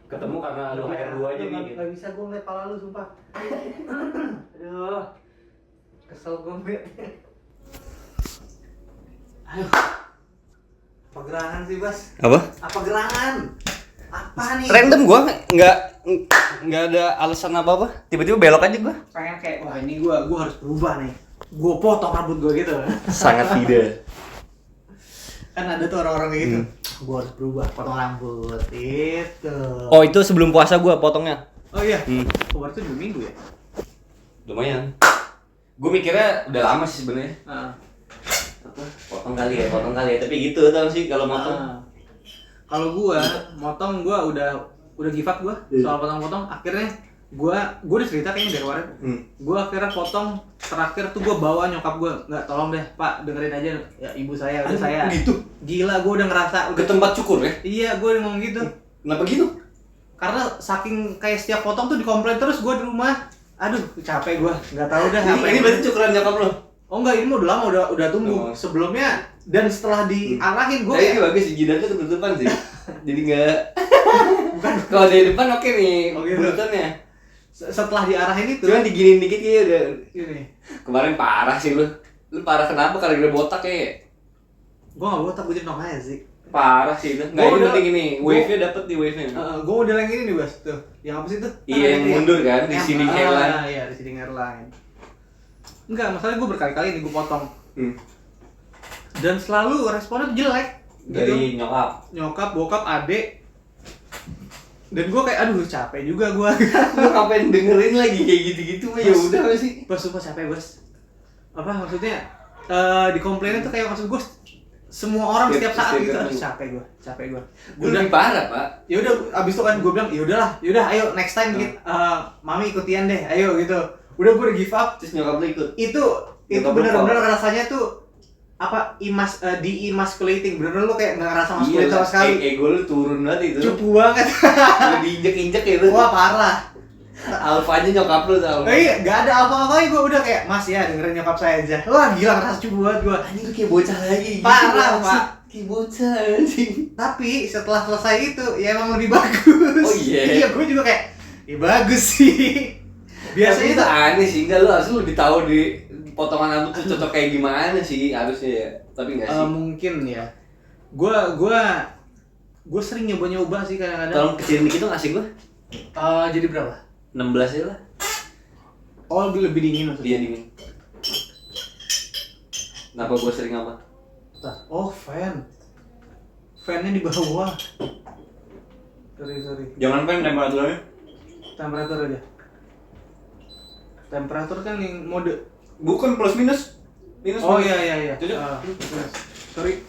Ketemu karena lu HR2 aja nih. Gak bisa gue ngeliat pala lu sumpah. Aduh. Kesel gue ngeliatnya. Aduh. Apa gerangan sih, Bas? Apa? Apa gerangan? Apa nih? Random gua nggak ada alasan apa-apa. Tiba-tiba belok aja gua. Pengen kayak, wah ini gue harus berubah nih. Gue potong rambut gue gitu. Sangat tidak. Kan ada tuh orang-orang kayak gitu. Gue harus berubah, potong rambut. Itu. Oh, itu sebelum puasa gua potongnya. Oh iya. Hmm. Kemarin tuh 2 minggu ya? Lumayan. Gua mikirnya udah lama sih sebenarnya. Apa? Potong kali ya, tapi gitu tau sih kalau motong. Kalau gua motong gua udah give up gua soal potong-potong. Akhirnya gua udah cerita kayaknya dari kemarin. Gua akhirnya potong terakhir tuh gua bawa nyokap gua. Enggak, tolong deh, Pak, dengerin aja ya ibu saya, udah saya. Gitu. Gila, gua udah ngerasa Ke tempat cukur ya? Iya, gua udah ngomong gitu. Kenapa gitu? Karena saking kayak setiap potong tuh dikomplain terus gua di rumah. Aduh, capek gua. Enggak tahu dah apa Ini berarti cukuran nyokap lo? Oh enggak, ini mah udah lama udah tumbuh. Sebelumnya dan setelah diarahin gue Tapi ini bagus sih, jidatnya ketutupan sih. Jadi enggak bukan kalau dari depan oke nih, bulutannya. Setelah diarahin itu Cuman diginiin dikit ya udah. ini. Kemarin parah sih lu. Lu parah kenapa? Karena udah botak kayak. Gua enggak botak, gue jadi nong aja sih. Parah sih itu. Enggak, ini penting ini. Wave-nya dapet di wave-nya. Gue model yang ini nih, Bas. Tuh. Yang apa sih itu? Iya, yang mundur kan, di sini hairline. Iya, di sini hairline. Enggak, masalahnya gue berkali-kali nih gue potong. Dan selalu responnya tuh jelek. Dari gitu. nyokap, bokap, adek. Dan gue kayak aduh capek juga gue. lu ngapain dengerin lagi kayak gitu-gitu mah ya udah sih. Bos, sumpah capek, Bos. Apa maksudnya? Dikomplainnya tuh kayak maksud gue semua orang setiap saat gitu. Aduh, capek gue. Gue lebih parah, Pak. Ya udah, abis itu kan gue bilang, yaudah, ayo next time mami ikutian deh, ayo gitu. Udah gue udah give up. Terus nyokap lu ikut. Itu benar-benar rasanya tuh apa de-emasculating, bener-bener lu kayak nggak ngerasa maskulin sama sekali. Ego lu turun banget itu. Cupu banget. Lu diinjek-injek ya lu. Wah parah. Alfanya nyokap lu tau. Iya, nggak ada apa-apanya, gue udah kayak mas ya dengerin nyokap saya aja. Wah gila, ngerasa cupu banget gue. Anjing lu kayak bocah lagi. Parah, gitu, Pak. Kayak bocah anjing. Tapi setelah selesai itu ya emang lebih bagus. Oh iya. Iya, gue juga kayak ya bagus sih. Biasanya itu aneh sih, enggak lu harusnya lebih tahu di potongan rambut tuh cocok kayak gimana sih harusnya ya. Tapi enggak sih. Mungkin ya. Gue sering nyoba sih kadang-kadang. Tolong kecilin dikit dong ngasih gua. Jadi berapa? 16 ya lah. Oh, lebih dingin maksudnya. Dia dingin. Kenapa gua sering apa? Oh, fan-nya di bawah. Sorry. Jangan fan temperaturnya. Temperatur aja. Temperatur kan yang mode. Bukan plus minus. Minus. Oh iya. Cocok. Sorry.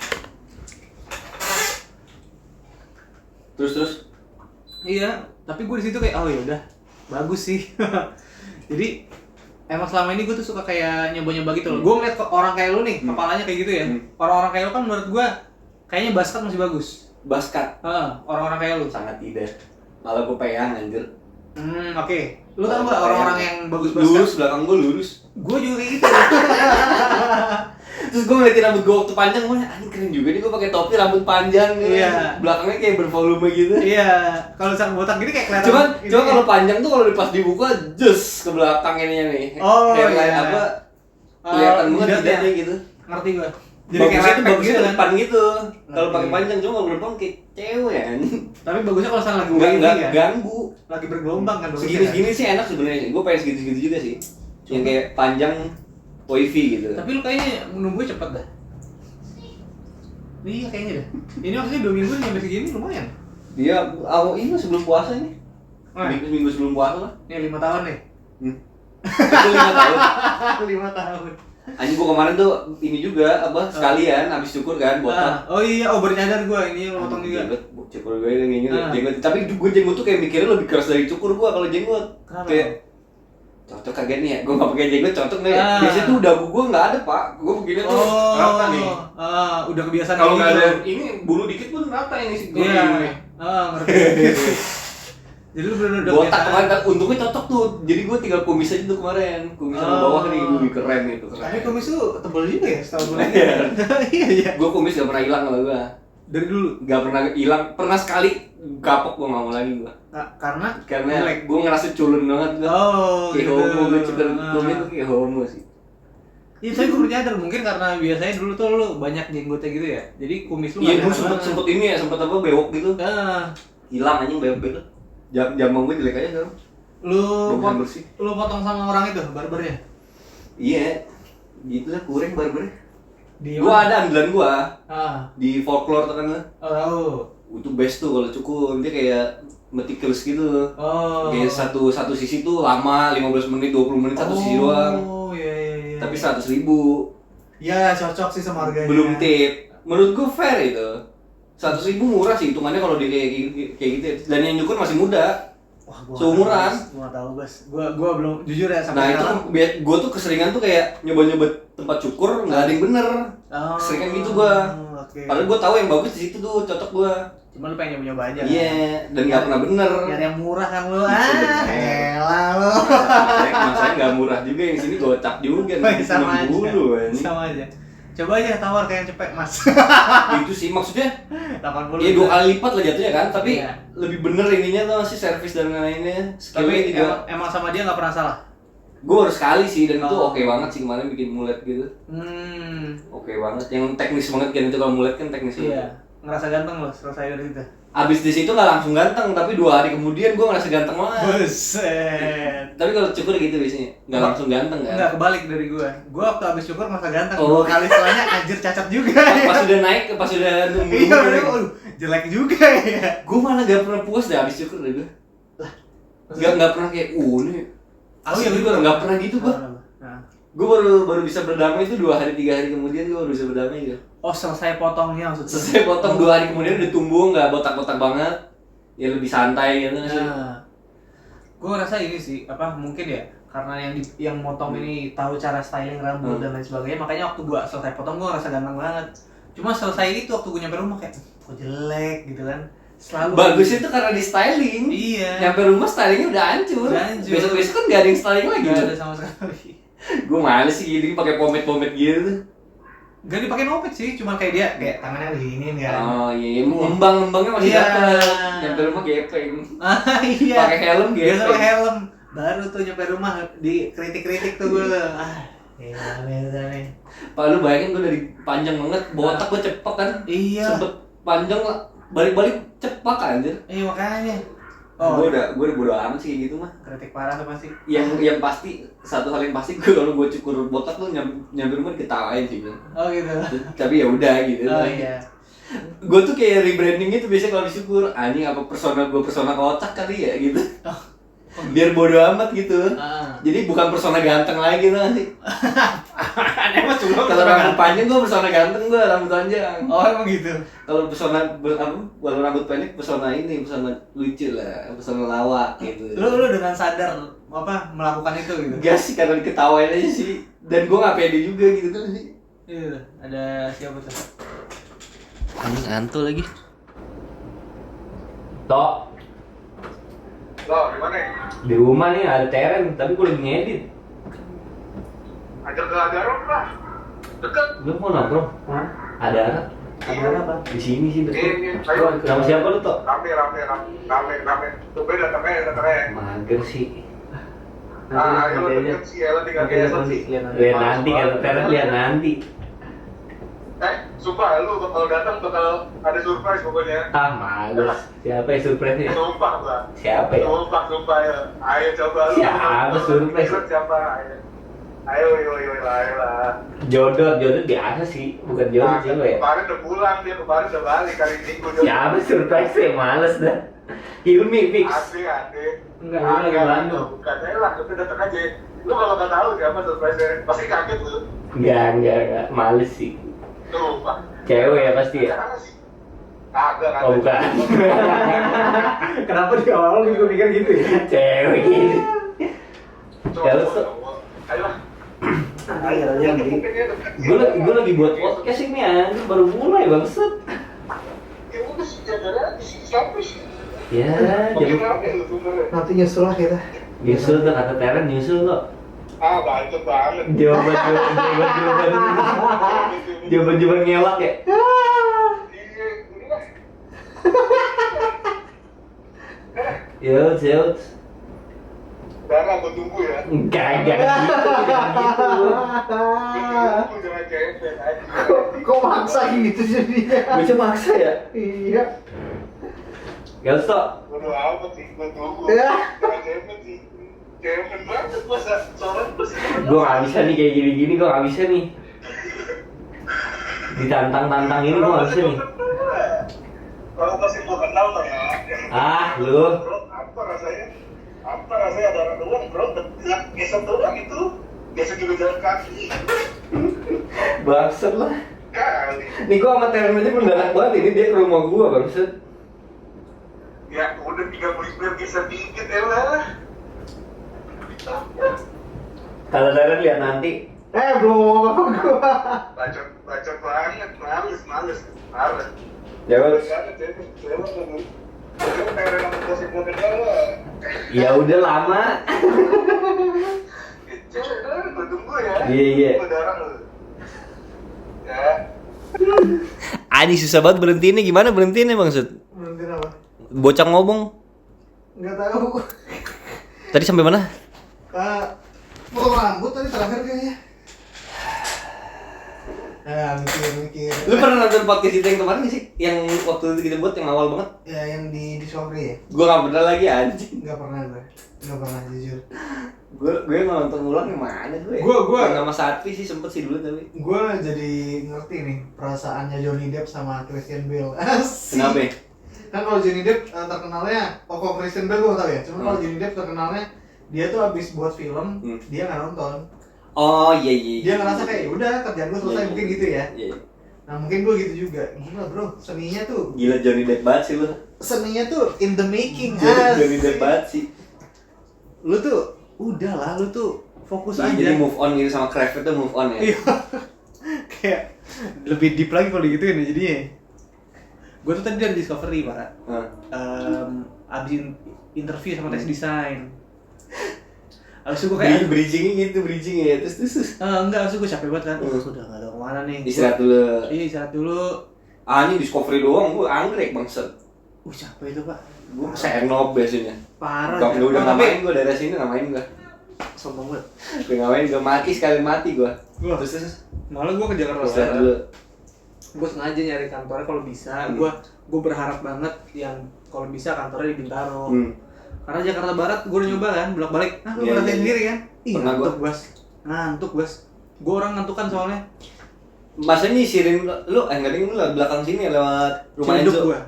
Terus. Iya, tapi gue di situ kayak oh ya udah bagus sih. Jadi emang selama ini gue tuh suka kayak nyoba-nyoba gitu loh. Gue ngeliat orang kayak lu nih, kepalanya kayak gitu ya. Orang-orang kayak lu kan menurut gue kayaknya basket masih bagus. Basket. Orang-orang kayak lu. Sangat tidak. Malah gue pengen anjir. Oke. Lu tau gak orang-orang yang bagus basket? Lurus, belakang gue lurus. Gue juga kayak gitu. Terus gue ngeliatin rambut gue waktu panjang, gue anjing keren juga nih gue pakai topi rambut panjang nih. Iya. Belakangnya kayak bervolume gitu. Iya. Kalau misalkan botak gini kayak kelihatan. Cuman kalau panjang tuh kalau pas dibuka just ke belakang ininya nih. Oh hairline iya. apa? Kelihatan banget jidatnya. jidatnya gitu. Ngerti gue. Jadi bagusnya tuh lepek bagusnya gitu ke kan. depan gitu. Kalau Oke. pakai panjang cuma kalau berdepan kayak cewek ya. Tapi bagusnya kalau misalkan lagi Enggak waving ya. ganggu. Lagi bergelombang kan bagusnya. Segini-segini sih enak sebenarnya. Gue pengen segitu-segitu juga sih. Yang kayak panjang wavy gitu. Tapi lu kayaknya nunggunya cepet dah. Iya kayaknya dah. Ini maksudnya 2 minggu nyampe segini lumayan. Dia ini sebelum puasa ini. Minggu sebelum puasa lah. Ini 5 tahun nih. Itu 5 tahun. 5 tahun. Anjing gua kemarin tuh ini juga sekalian habis cukur kan botak. Oh iya, baru nyadar gua ini lu potong juga. Jenggot, cukur gue ini jenggot. Tapi gua jenggot tuh kayak mikirnya lebih keras dari cukur gua kalau jenggot. Kenapa? Kayak cocok kagak nih ya? Gua enggak pakai jenggot cocok nih. Biasanya tuh dagu gua enggak ada, Pak. Gua begini tuh rata nih. Udah kebiasaan Kalau kayak enggak gitu. ada ini bulu dikit pun rata ini sih gua. Iya. Ngerti. Jadi lu bener-bener udah botak kemarin kan untungnya cocok tuh. Jadi gua tinggal kumis aja tuh kemarin. Kumis sama bawah nih, wih keren itu keren. Tapi kumis tuh tebel juga ya setahun bulan. Iya. Iya. Gua kumis gak pernah hilang kalau gua. Dari dulu. Gak pernah hilang, pernah sekali kapok gue nggak mau lagi gue. Karena gue ngerasa culun banget gue. Oh, kayak gitu. homo, gue cukur kumis tuh kayak homo sih. Iya, saya gue nyadar mungkin karena biasanya dulu tuh lu banyak jenggotnya gitu ya. Jadi kumis lu Iya, gue sempet ini ya, sempet apa bewok gitu. Ah. Hilang anjing bewok gitu. Jambang gue jelek aja sekarang. Lu potong sama orang itu barbernya? Iya. Gitu lah kuring barbernya. Gua ada ambilan gua. Di folklore tuh kan lah. Oh. Itu best tuh kalau cukur, dia kayak meticulous gitu. Oh. Kayak satu sisi tuh lama 15 menit, 20 menit satu sisi doang. Oh, iya. Tapi 100.000. Ya, cocok sih sama harganya. Belum tip. Menurut gua fair itu. 100.000 murah sih hitungannya kalau dia kayak gitu. Dan yang nyukur masih muda. Wah, seumuran. Gua tahu, Bos. Gua belum jujur ya sampai sekarang. Nah, itu gua tuh keseringan tuh kayak nyoba-nyoba tempat cukur enggak ada yang bener. Keseringan gitu gua. Okay. Padahal gua tahu yang bagus di situ tuh, cocok gua. Cuma lu pengen nyoba-nyoba aja. Iya, dan enggak pernah bener. Nyari yang murah kan lu. Elah lu. Masalahnya enggak murah juga, yang sini gocap juga nih. Sama aja. Ini. Sama aja. Coba aja tawar kayak yang cepet, Mas. Itu sih maksudnya 80. Iya 2 kali lipat lah jatuhnya kan, tapi iya. Lebih bener ininya tuh sih servis dan lainnya. Tapi emang sama dia nggak pernah salah. Gue baru sekali sih dan itu oke banget sih kemarin bikin mulet gitu. Oke banget, yang teknis banget kan itu kalau mulet kan teknis banget. Iya, ngerasa ganteng loh selesai dari itu. Abis di situ nggak langsung ganteng, tapi 2 hari kemudian gue ngerasa ganteng banget. Buset. Tapi kalau cukur gitu biasanya nggak langsung ganteng kan? Nggak, kebalik dari gue. Gue waktu abis cukur ngerasa ganteng. 2 kali setelahnya anjir cacat juga. Pas udah naik, pas udah nunggu. Iya, jelek juga ya. Gue malah gak pernah puas deh abis cukur deh gue. Gak pernah kayak nih. Asli gue gak pernah gitu gue. Gue baru bisa berdamai itu 2 hari 3 hari kemudian gue baru bisa berdamai gitu. Oh, selesai potongnya maksudnya? Selesai potong 2 hari kemudian udah tumbuh, gak botak-botak banget. Ya lebih santai gitu sih. Gue rasa ini sih, mungkin ya karena yang motong ini tahu cara styling rambut dan lain sebagainya, makanya waktu gue selesai potong gue ngerasa ganteng banget. Cuma selesai itu waktu gue nyampe rumah kayak kok jelek gitu kan. Selalu bagusnya tuh karena di styling. Iya. Nyampe rumah stylingnya udah hancur. Besok-besok kan gak ada yang styling lagi. Gak ada sama sekali. Gue males sih gitu pakai pomade gitu tuh. Gak dipakai nopet sih, cuma kayak dia kayak tangannya begini kan. Oh iya, ngembangnya masih dapet. Nyampe rumah gepeng. Iya. Pakai helm gepeng. Pakai helm. Baru tuh nyampe rumah dikritik-kritik tuh gue. Gila nih. Pak lu bayangin gue dari panjang banget, botak gue cepak kan. Iya. Sempet panjang lah, balik-balik cepak anjir. Iya makanya. Gue udah bodo amat sih gitu mah. Kritik parah tuh pasti. Yang pasti, satu hal yang pasti gue kalau gue cukur botak tuh nyampe rumah diketawain sih kan. Oh gitu. Tapi ya udah gitu. Oh iya. Gue tuh kayak rebranding gitu biasanya kalau disyukur, anjing apa persona kocak kali ya gitu. Biar bodo amat gitu. Jadi bukan persona ganteng lagi tuh sih. Emang cuma kalau rambut panjang gue persona ganteng, gue rambut panjang. Oh emang gitu. Kalau kalau rambut pendek persona lucu lah, persona lawak gitu. Lu dengan sadar melakukan itu gitu. Gak sih, karena diketawain aja sih. Dan gue gak pede juga gitu kan sih. Iya, ada siapa tuh? Anto lagi. Tok. Lo gimana ya? Di rumah nih ada Teren, tapi gue lagi ngedit. Ajak ke Agarok lah. Deket. Lu mau nongkrong? Ada apa? Di sini sih betul. Ayo. Nama siapa lu, Tok? Rame. Tuh datangnya. Mager sih. Ayo deket sih, Ella tinggal Ella sih. Lihat nanti kalau Teren lihat nanti. Sumpah lu kalau datang bakal ada surprise pokoknya. Males. Siapa yang surprise nya? Sumpah lah. Siapa ya? Sumpah ya. Ayo coba lu. Siapa surprise? Siapa? Ayo lah. Jodoh biasa sih, bukan jodoh sih ya. Kemarin udah pulang dia, kemarin udah balik kali Minggu. Siapa surprise ya? Males dah. Hilmi fix. Ade. Enggak, lu lagi Bandung. Bukan saya lah, tapi datang aja. Lu kalau nggak tahu siapa surprise-nya, pasti kaget lu. Enggak, males sih. Tuh, Pak. Cewek ya pasti ya? Kagak. Oh bukan. Kenapa di awal lu mikir gitu ya? Cewek gini. Kalau ayo lah. Gue lagi buat podcast ini anjir, baru mulai bangset. Ya udah sih, jaga siapa sih? Ya, jadi Nanti nyusul lah kita. nyusul tuh kata Teren nyusul kok. Bacot banget. Jawaban ngelak ya. Iya, ini lah. Yaudah, yaudah. Darah gue tunggu ya. Enggak gitu. Gue jangan cepet aja. Kok maksa gitu jadinya? Gue cuma maksa ya? Iya. Gak usah. Bodo amat sih, gue tunggu. Ya. Jangan cepet sih. Cepet banget masa soalnya masih. Gue gak bisa nih kayak gini-gini, gue gak bisa nih. Ditantang-tantang ini gue gak bisa nih. Kalau masih mau kenal mah ya. Ah, lu. Bro, apa rasanya? Apa rasanya darah doang, bro? Dekat, gesek doang itu. Gesek juga jalan kaki. Bangsat lah. Kali. Nih gue sama Teren aja mendadak banget, ini dia ke rumah gue bangsat. Ya udah 3 menit biar geser dikit ya lah. Kalau Teren lihat nanti. Belum ngomong apa gua. Bacot banget, males. Ya wes. Ya udah lama. Gue tunggu ya. Iya. Gue darah lu. Ya. Ani susah banget berhentiinnya, gimana berhentiinnya maksud? Berhenti apa? Bocah ngomong. Enggak tahu. Tadi sampai mana? Potong rambut tadi terakhir kayaknya. Mikir. Lu pernah nonton podcast itu yang kemarin gak sih? Yang waktu itu kita buat yang awal banget? Ya yang di Discovery ya? Gua gak pernah lagi anjing. Enggak pernah jujur. Gue nonton ulang yang mana gue? Gua yang sama Satri sih sempet sih dulu tapi. Gue jadi ngerti nih perasaannya Johnny Depp sama Christian Bale. Asik. Kenapa? Kan kalau Johnny Depp terkenalnya, kok Christian Bale gue tau ya. Cuma kalau Johnny Depp terkenalnya dia tuh abis buat film, dia nggak nonton. Oh iya. Dia ngerasa kayak udah kerjaan gue selesai, mungkin gitu ya. Iya. Nah mungkin gue gitu juga. Gila bro, seninya tuh. Gila Johnny Depp banget sih lu. Seninya tuh in the making. Johnny Depp banget sih. Lu tuh udahlah, lu tuh fokus Iya, aja. jadi move on gitu sama Kraft itu move on ya. Iya. Kayak lebih deep lagi kalau digituin ya jadinya. Gue tuh tadi dari Discovery, Pak. Abis interview sama tes desain. Abis itu gue kayak bridging ya terus. enggak, abis itu gue capek banget kan. Udah enggak tahu kemana nih. Istirahat dulu. Iya, istirahat dulu. Ini Discovery doang, gue anggrek bangsat. Capek itu, Pak. Gue senob biasanya. Parah. Gak udah ngamain gue dari sini ngamain gue. Sombong banget. Gue ngamain gue mati sekali mati gue. Terus Malah gue ke Jakarta istirahat Barat. dulu. Gue sengaja nyari kantornya kalau bisa. Gue berharap banget yang kalau bisa kantornya di Bintaro. Karena Jakarta Barat gue udah nyoba kan, bolak-balik. Lu ngerasain sendiri kan? Pernah Ngantuk, Bos. Gue orang ngantukan soalnya. Masa nyisirin lu enggak ding lu lewat belakang sini ya, lewat rumah Ciledug Enzo. gua,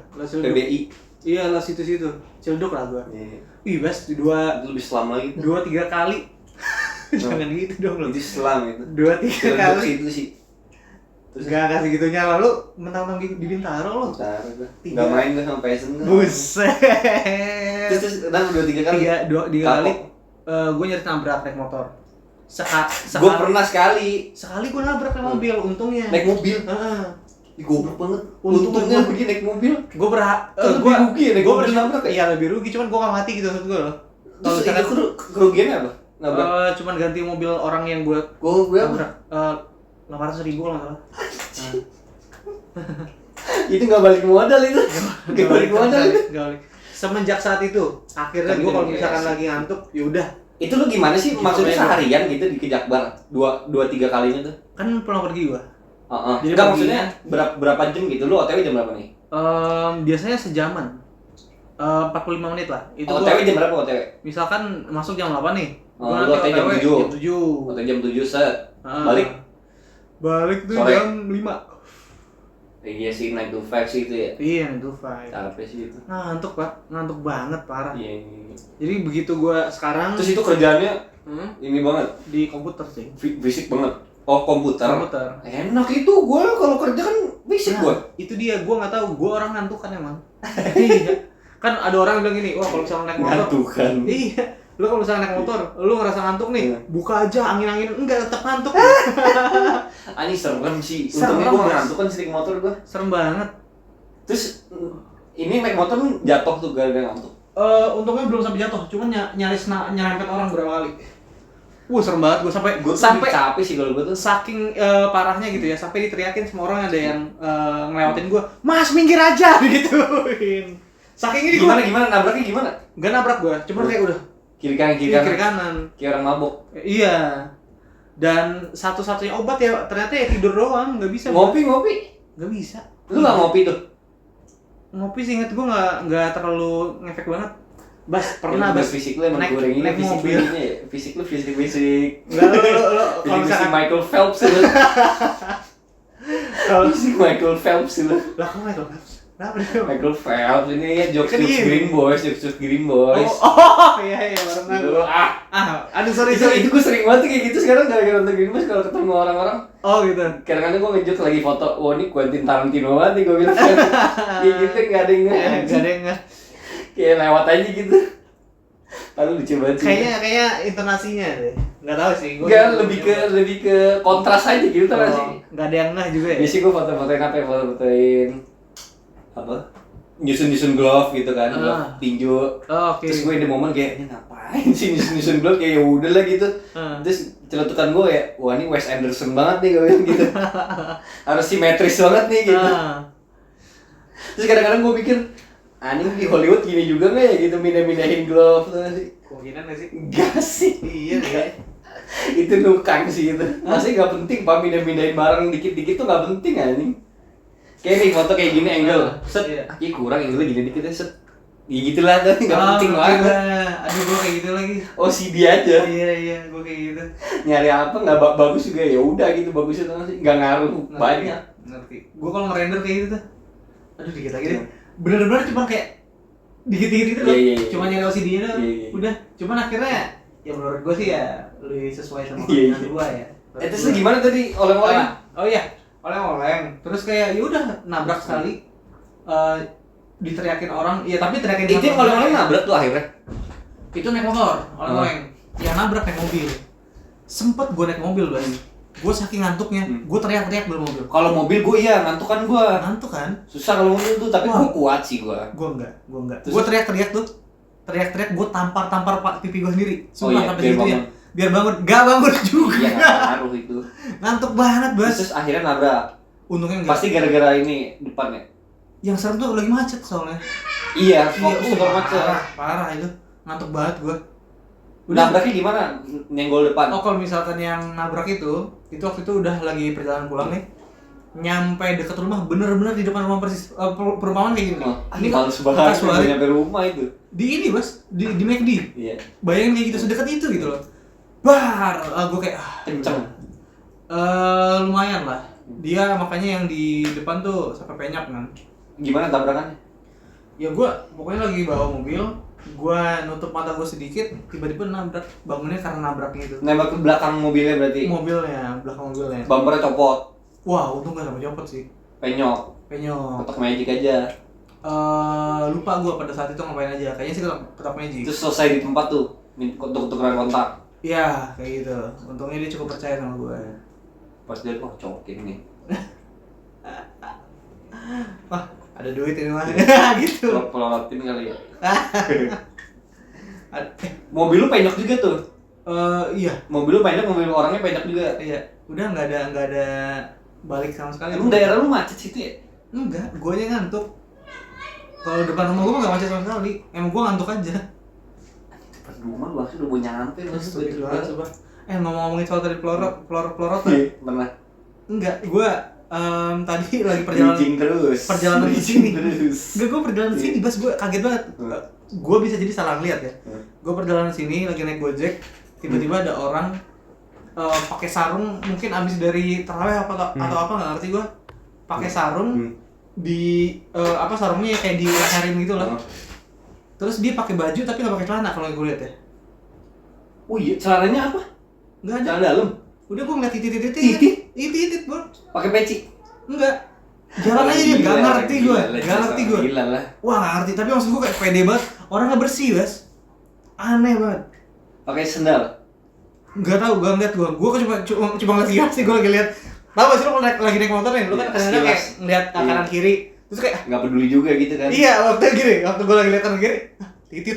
PBI. Iya lah situ-situ. Ciledug lah gua. Iya. Wih, Bas, Lebih selam lagi. 2-3 kali. Jangan gitu dong lu. Itu selam itu. 2-3 kali. Itu sih. Terus gak kasih gitunya lalu mentang-mentang di Bintaro lo. Bentar gua. Enggak main gua sama PSN gua. Buset. Terus udah 2-3 kali. 3 kali. Gue nyaris nabrak naik motor. Gua pernah sekali gue nabrak naik mobil, untungnya. naik mobil. Heeh. Goblok banget. Untungnya Untungnya pergi naik mobil. Gue lebih rugi ya naik gue mobil nabrak ya? Iya lebih rugi, cuman gue gak mati gitu maksud gue loh. Kalau Terus misalkan itu kerugiannya apa? Nabrak. cuman ganti mobil orang yang gue Gua berapa? 800.000 kalau nggak salah. Itu nggak balik modal itu. Nggak balik modal itu. Nggak balik. Semenjak saat itu, akhirnya gue kalau misalkan lagi ngantuk, yaudah. Itu lu gimana sih? Maksudnya seharian gitu di Jakbar? 2-3 kalinya tuh? Kan pulang pergi gue. Jadi enggak maksudnya berapa jam gitu? Lu OTW jam berapa nih? Biasanya sejaman. 45 menit lah. Itu OTW jam berapa OTW? Misalkan masuk jam 8 nih. Lu OTW jam 7. OTW jam 7 set. Balik tuh sore. jam 5. Iya sih, 9 to 5 sih itu ya. Iya, 9 to 5. Capek sih itu. Ngantuk, Pak. Ngantuk banget, parah. Iya. Jadi begitu gua sekarang Terus itu kerjaannya ini banget. di komputer sih. Fisik banget. Oh, komputer. Enak itu, gua kalau kerja kan fisik gua. Itu dia, gua nggak tahu. Gua orang ngantuk kan emang. Iya. Kan ada orang bilang gini, wah kalau misalnya naik motor. Ngantuk kan. Iya. Lu kalau misalnya naik motor, lu ngerasa ngantuk nih, buka aja angin-angin, enggak tetap ngantuk. Ani serem sih. Untungnya gua ngantuk kan sering motor gua. Serem banget. Terus ini naik motor jatuh tuh gara-gara ngantuk. Untungnya belum sampai jatuh, cuman nyaris nyerempet orang berapa kali. Serem banget gue sampai capek sih kalau gue tuh. Saking parahnya gitu ya, sampai diteriakin semua orang, ada yang ngelewatin gue, "Mas, minggir aja!" digituin. Saking ini Gimana nabraknya gimana? Gak nabrak gua, cuma kayak udah Kiri kanan. Kayak orang mabok. Iya. Dan satu-satunya obat ya ternyata ya tidur doang, nggak bisa. Ngopi. Nggak bisa. Lu nggak ngopi tuh? Ngopi sih inget gua nggak terlalu ngefek banget. Bas pernah ya, bas fisik lu emang goreng ini naik mobil. Fisik lu Enggak lo kalau misalkan Michael Phelps lu. kalau Fisik Michael Phelps lu. lah kok Michael Phelps? Kenapa dia? Michael Phelps ini ya jokes Kan iya. Green Boys. Iya baru Gitu. aduh sorry. Itu gue sering banget kayak gitu sekarang gara-gara nonton Green Boys kalau ketemu orang-orang. Oh gitu. Kadang-kadang gue ngejok lagi foto, wah ini Quentin Tarantino banget nih gue bilang. Kayak gitu nggak ada yang nggak. Kayak lewat aja gitu. Lalu lucu banget sih. Kayaknya intonasinya deh. Nggak tahu sih. Enggak, lebih ke kontras aja gitu kan sih. Nggak ada yang ngeh juga ya. Biasanya gue foto-fotoin apa ya? Fotoin apa? Nyusun glove gitu kan, glove tinju. Oh, oke. Terus gue di momen kayak ini ngapain sih nyusun glove, kayak ya udah lah gitu. Terus celetukan gue ya, wah ini Wes Anderson banget nih gue bilang gitu. Harus simetris banget nih gitu. Terus kadang-kadang gue pikir anjing di Hollywood gini juga nggak ya gitu, mindah-mindahin glove tuh sih? Kemungkinan nggak sih? Enggak sih. Iya deh. Itu nukang sih itu. Masih nggak penting pak, mindah-mindahin barang dikit-dikit tuh nggak penting anjing. Kayak nih foto kayak gini angle, set, iya. Kurang angle gini dikit ya set. Ya gitulah tuh, nggak penting banget. Aduh gue kayak gitu lagi. Oh CD aja. Iya gue kayak gitu. Nyari apa nggak bagus juga ya udah gitu, bagusnya tuh sih nggak ngaruh banyak. Ngerti. Gue kalau ngerender kayak gitu tuh. Aduh dikit lagi deh. Bener-bener cuma kayak dikit-dikit gitu loh. Iya. Cuma nyari OCD-nya doang. Iya. Udah. Cuman akhirnya ya menurut gue sih ya lebih sesuai sama Iya. keinginan gue ya. Terus gimana tadi oleng-oleng? Oh iya, oleng-oleng. Terus kayak ya udah nabrak sekali. Diteriakin orang, ya tapi teriakin Itu yang oleng-oleng nabrak tuh akhirnya? Itu naik motor, oleng-oleng. Yang nabrak naik mobil. Sempet gue naik mobil lagi. Gue saking ngantuknya, gue teriak-teriak di mobil. Kalau mobil gue iya, ngantuk kan gue. Ngantuk kan? Susah kalau mobil tuh, tapi gue kuat sih gue. Gue enggak. Gue teriak-teriak tuh. Teriak-teriak, gue tampar pipi gue sendiri. Sumpah sampai situ ya. Biar bangun, gak bangun juga. Iya, gak ngaruh itu. Ngantuk banget, Bas. Terus akhirnya nabrak. Untungnya enggak. Pasti gara-gara ini depannya. Yang serem tuh lagi macet soalnya. Iya, fokus ke macet. Parah itu. Ngantuk banget gue. Nabraknya gimana? Nyenggol depan? Oh, kalau misalkan yang nabrak itu waktu itu udah lagi perjalanan pulang nih. Nyampe deket rumah, bener-bener di depan rumah persis, perumahan kayak gini. Ini males banget udah nyampe rumah itu. Di ini, Bas, di McD. Iya. Bayangin kayak gitu, sedekat itu gitu loh. Bar, gue kayak kenceng. Lumayan lah. Dia makanya yang di depan tuh sampai penyok kan. Gimana tabrakannya? Ya gue pokoknya lagi bawa mobil, gue nutup mata gue sedikit, tiba-tiba nabrak. Bangunnya karena nabraknya itu. Nembak ke belakang mobilnya berarti? Belakang mobilnya. Bumpernya copot? Wah, untung gak sampai copot sih. Penyok? Ketok magic aja? Lupa gue pada saat itu ngapain aja, kayaknya sih ketok magic. Terus selesai di tempat tuh, untuk tukeran kontak? Iya, kayak gitu. Untungnya dia cukup percaya sama gue. Pas dia, wah cokin nih. Wah, ada duit ini mah. Gitu. Pelorotin kali ya. Mobil lu penyok juga tuh? Iya. Mobil lu penyok, mobil orangnya penyok juga? Iya. Udah nggak ada balik sama sekali. Emang daerah lu macet situ ya? Enggak, guanya ngantuk. Kalau depan rumah gua nggak macet sama sekali. Emang gua ngantuk aja. Depan rumah lu udah mau nyampe lu. Coba. Ngomong-ngomongin soal tadi pelorot. Iya, pernah. Enggak, gua tadi lagi perjalanan di sini. Enggak, gue perjalanan sini, Bas, gue kaget banget. Gue bisa jadi salah ngeliat ya. Gue perjalanan sini lagi naik Gojek, tiba-tiba ada orang pakai sarung, mungkin abis dari tarawih atau apa nggak ngerti gue. Pakai sarung di sarungnya kayak di leherin gitu loh. Terus dia pakai baju tapi nggak pakai celana kalau gue lihat ya. Oh iya, celananya apa? Nggak ada. Celana dalam. Udah gue ngeliat titit, Bro. Pakai peci? Enggak. Jalan aja dia, gak ngerti gue. Gila lah. Wah, gak ngerti, tapi maksud gue kayak pede banget. Orangnya bersih, Bas. Aneh banget. Pakai sendal? Gak tau, gue ngeliat gue. Gue cuma ngeliat siap sih, gue lagi liat. Tau gak sih lo lagi naik motor nih? Lo kan kadang-kadang kayak ngeliat kanan kiri. Terus kayak gak peduli juga gitu kan? Iya, waktu gue lagi liat kanan kiri. Titit.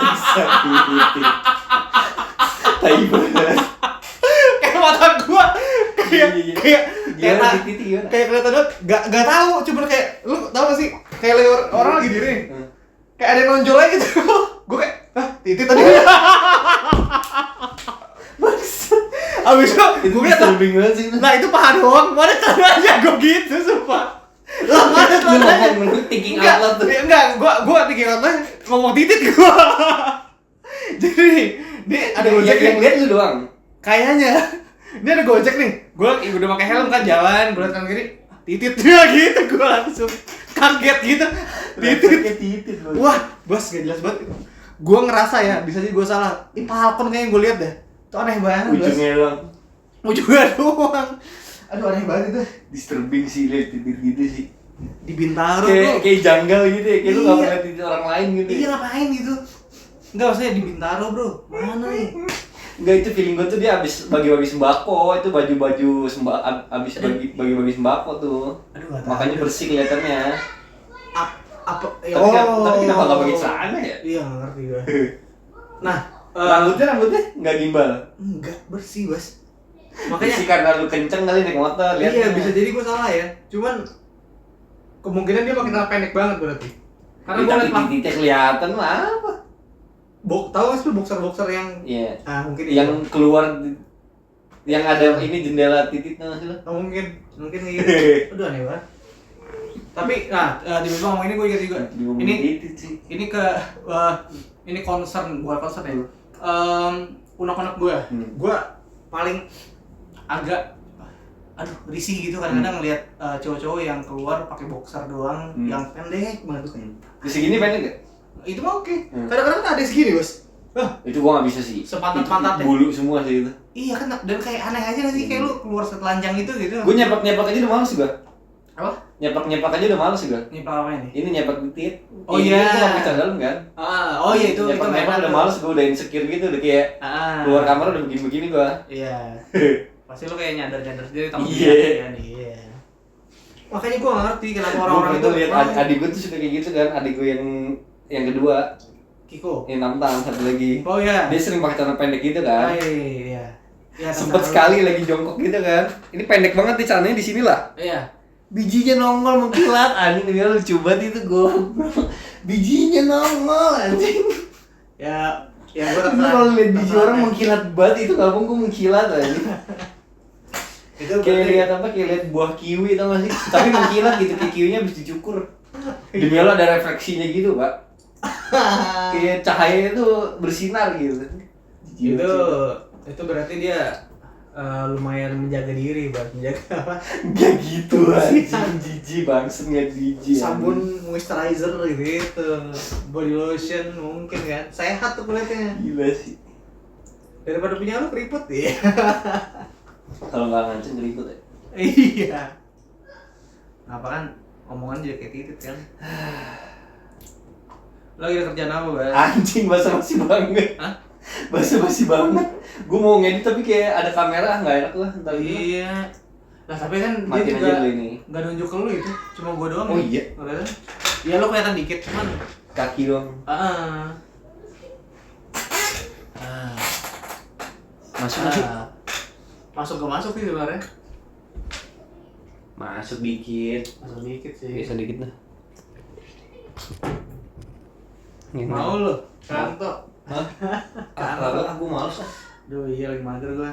Bisa titit. Tai banget. Kayak mata gue kayak gimana titit gimana? Kayak kelihatan banget, gak tahu, cuma kayak lu tau gak sih kayak orang lagi diri. Kayak ada yang nonjol aja gitu. Gue kayak, titit tadi. Abis itu gue liat banget sih. nah itu paha doang, mana celananya gue gitu sumpah. Lah mana celananya? Thinking out loud tuh. Enggak, gue thinking out loud ngomong titit gue. Jadi dia ada gojek yang lihat lu doang. kayaknya. Ini ada gojek nih. Gue udah pakai helm kan jalan, gue liat kanan kiri, titit dia gitu, gue langsung kaget gitu. Titit. Wah, bos gak jelas banget. Gue ngerasa ya, bisa jadi gue salah. Ini Falcon kayaknya gue liat deh. Itu aneh banget. Ujungnya doang. Ujungnya doang. Aduh aneh banget itu. Disturbing sih lihat titit gitu sih. Di Bintaro tuh. Kayak janggal gitu ya. Kayak lu Iya. gak pernah lihat titit orang lain gitu. Iya ngapain gitu? Enggak, maksudnya di Bintaro bro. Mana nih? Enggak, itu feeling gue tuh dia habis bagi-bagi sembako. Itu baju-baju habis bagi-bagi sembako tuh. Aduh gak tahu. Makanya bersih kelihatannya. Apa? Tapi kenapa gak pakai celana ya? Iya gak ngerti gue. Nah, Rambutnya nggak gimbal. enggak bersih bos. Makanya Makanya karena lu kenceng kali naik motor. iya bisa jadi gue salah ya. Cuman kemungkinan dia pakai celana pendek banget berarti. Karena gue tapi liat titiknya kelihatan mah apa? tahu nggak sih boxer yang Iya. mungkin Yang itu. keluar yang ada ini jendela titiknya nggak sih lo? mungkin kayak gitu. Aduh aneh banget. Tapi di Bima ngomong ini gue ingat juga. Ini titit sih. ini ini concern, bukan concern ya. Unek-unek gue. Gue paling agak risih gitu kadang-kadang ngelihat cowok-cowok yang keluar pakai boxer doang yang pendek banget tuh. Terus segini pendek gak? Itu mah oke. Kadang-kadang kan ada segini, Bos. Itu gua nggak bisa sih. Sepantat-pantatnya. Bulu semua sih itu. Iya kan, dan kayak aneh aja sih kayak lu keluar setelanjang itu gitu. Gua nyepak aja udah males gua. Apa? Nyepak aja udah males gua. Nyepak apa ini? Ini nyepak titit. Oh Ini iya. gua nggak pakai dalam kan? Oh iya itu nyepak udah males, gua udah insecure gitu, udah kayak keluar kamar udah begini-begini gua. Iya. Pasti lu kayak nyadar sendiri takut Iya. kan. Iya. Makanya gua nggak ngerti kenapa orang-orang Gua itu lihat adik gua tuh suka kayak gitu kan, adik gua yang kedua. Kiko. Yang Namtang satu lagi. Oh iya. Dia sering pakai celana pendek gitu kan. Iya. Ya, Sempet sekali lagi jongkok gitu kan. Ini pendek banget nih celananya di sini lah. Iya. Bijinya nongol mengkilat, anjing dia lucu banget itu goblok. Bijinya nongol anjing. Ya gua Lu kalau lihat biji orang mengkilat banget itu enggak bohong, gua mengkilat anjing. itu Kayak lihat apa? Kayak lihat buah kiwi tau gak sih? Tapi mengkilat gitu, kayak kiwinya habis dicukur. Demi Allah ada refleksinya gitu, Pak. Kayak cahaya itu bersinar gitu. itu berarti dia lumayan menjaga diri buat menjaga apa? Gak gitu anjing, jijik bangsen gak jijik. Sabun moisturizer gitu, body lotion mungkin kan, sehat tuh kulitnya. Gila sih. Daripada punya lu keriput ya. Kalau nggak nganceng keriput ya. Iya. Apa kan omongan jadi kayak titit kan. Lo lagi ada kerjaan apa, Bang? Anjing basa-basi banget. Hah? Basa-basi banget. Gue mau ngedit tapi kayak ada kamera nggak enak lah. Entar Iya. Lah tapi kan dia matiin juga aja dulu ini. nggak nunjuk ke lu itu, cuma gua doang. Oh ya. iya. Kelihatan? Iya lo kelihatan dikit cuman. Kaki doang. Masuk. Masuk sih sebenarnya. Masuk dikit. Masuk dikit sih. Biasa dikit dah. Mau lu? Kanto. Hah? Kagak, gue males ah. Duh iya lagi mager gua.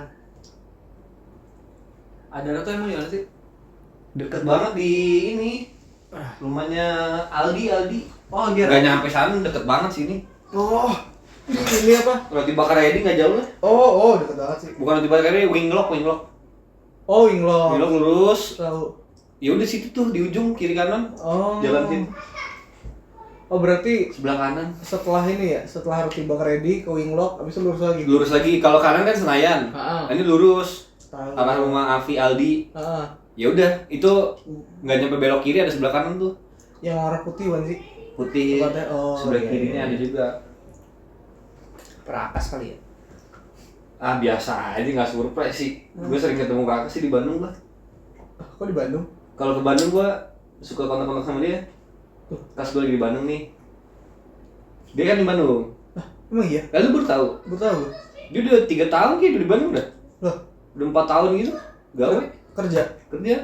Ada tuh emang gimana sih? Deket banget di ini. Rumahnya Aldi. Oh dia. Gak nyampe sana, deket banget sini. Oh. Ini apa? Roti bakar Edi nggak jauh lah. Oh deket banget sih. Bukan roti bakar Edi, Winglock. Oh Winglong. Winglock lurus. Tahu. Ya udah situ tuh di ujung kiri kanan. Oh. Jalan situ. Oh berarti Sebelah kanan. setelah ini ya, setelah roti bakar ready ke Winglock, abis itu lurus lagi. Lurus lagi. Kalau kanan kan Senayan. Heeh. Ini lurus. Tahu. Arah rumah Afi Aldi. Heeh. Ya udah, itu nggak nyampe belok kiri ada sebelah kanan tuh. Yang warna putih kan sih? Putih. Tempatnya, oh, sebelah iya, kirinya iya. ada juga. Perakas kali ya. Ah biasa aja nggak surprise sih. Gue sering ketemu kakak sih di Bandung lah. Kok di Bandung? Kalau ke Bandung gue suka kontak-kontak sama dia. Pas gue lagi di Bandung nih. Dia kan di Bandung. Emang iya? Lalu baru tahu. Gue tahu. Dia udah 3 tahun kayak di Bandung udah. Loh, Udah 4 tahun gitu. Gawe kerja. kerja.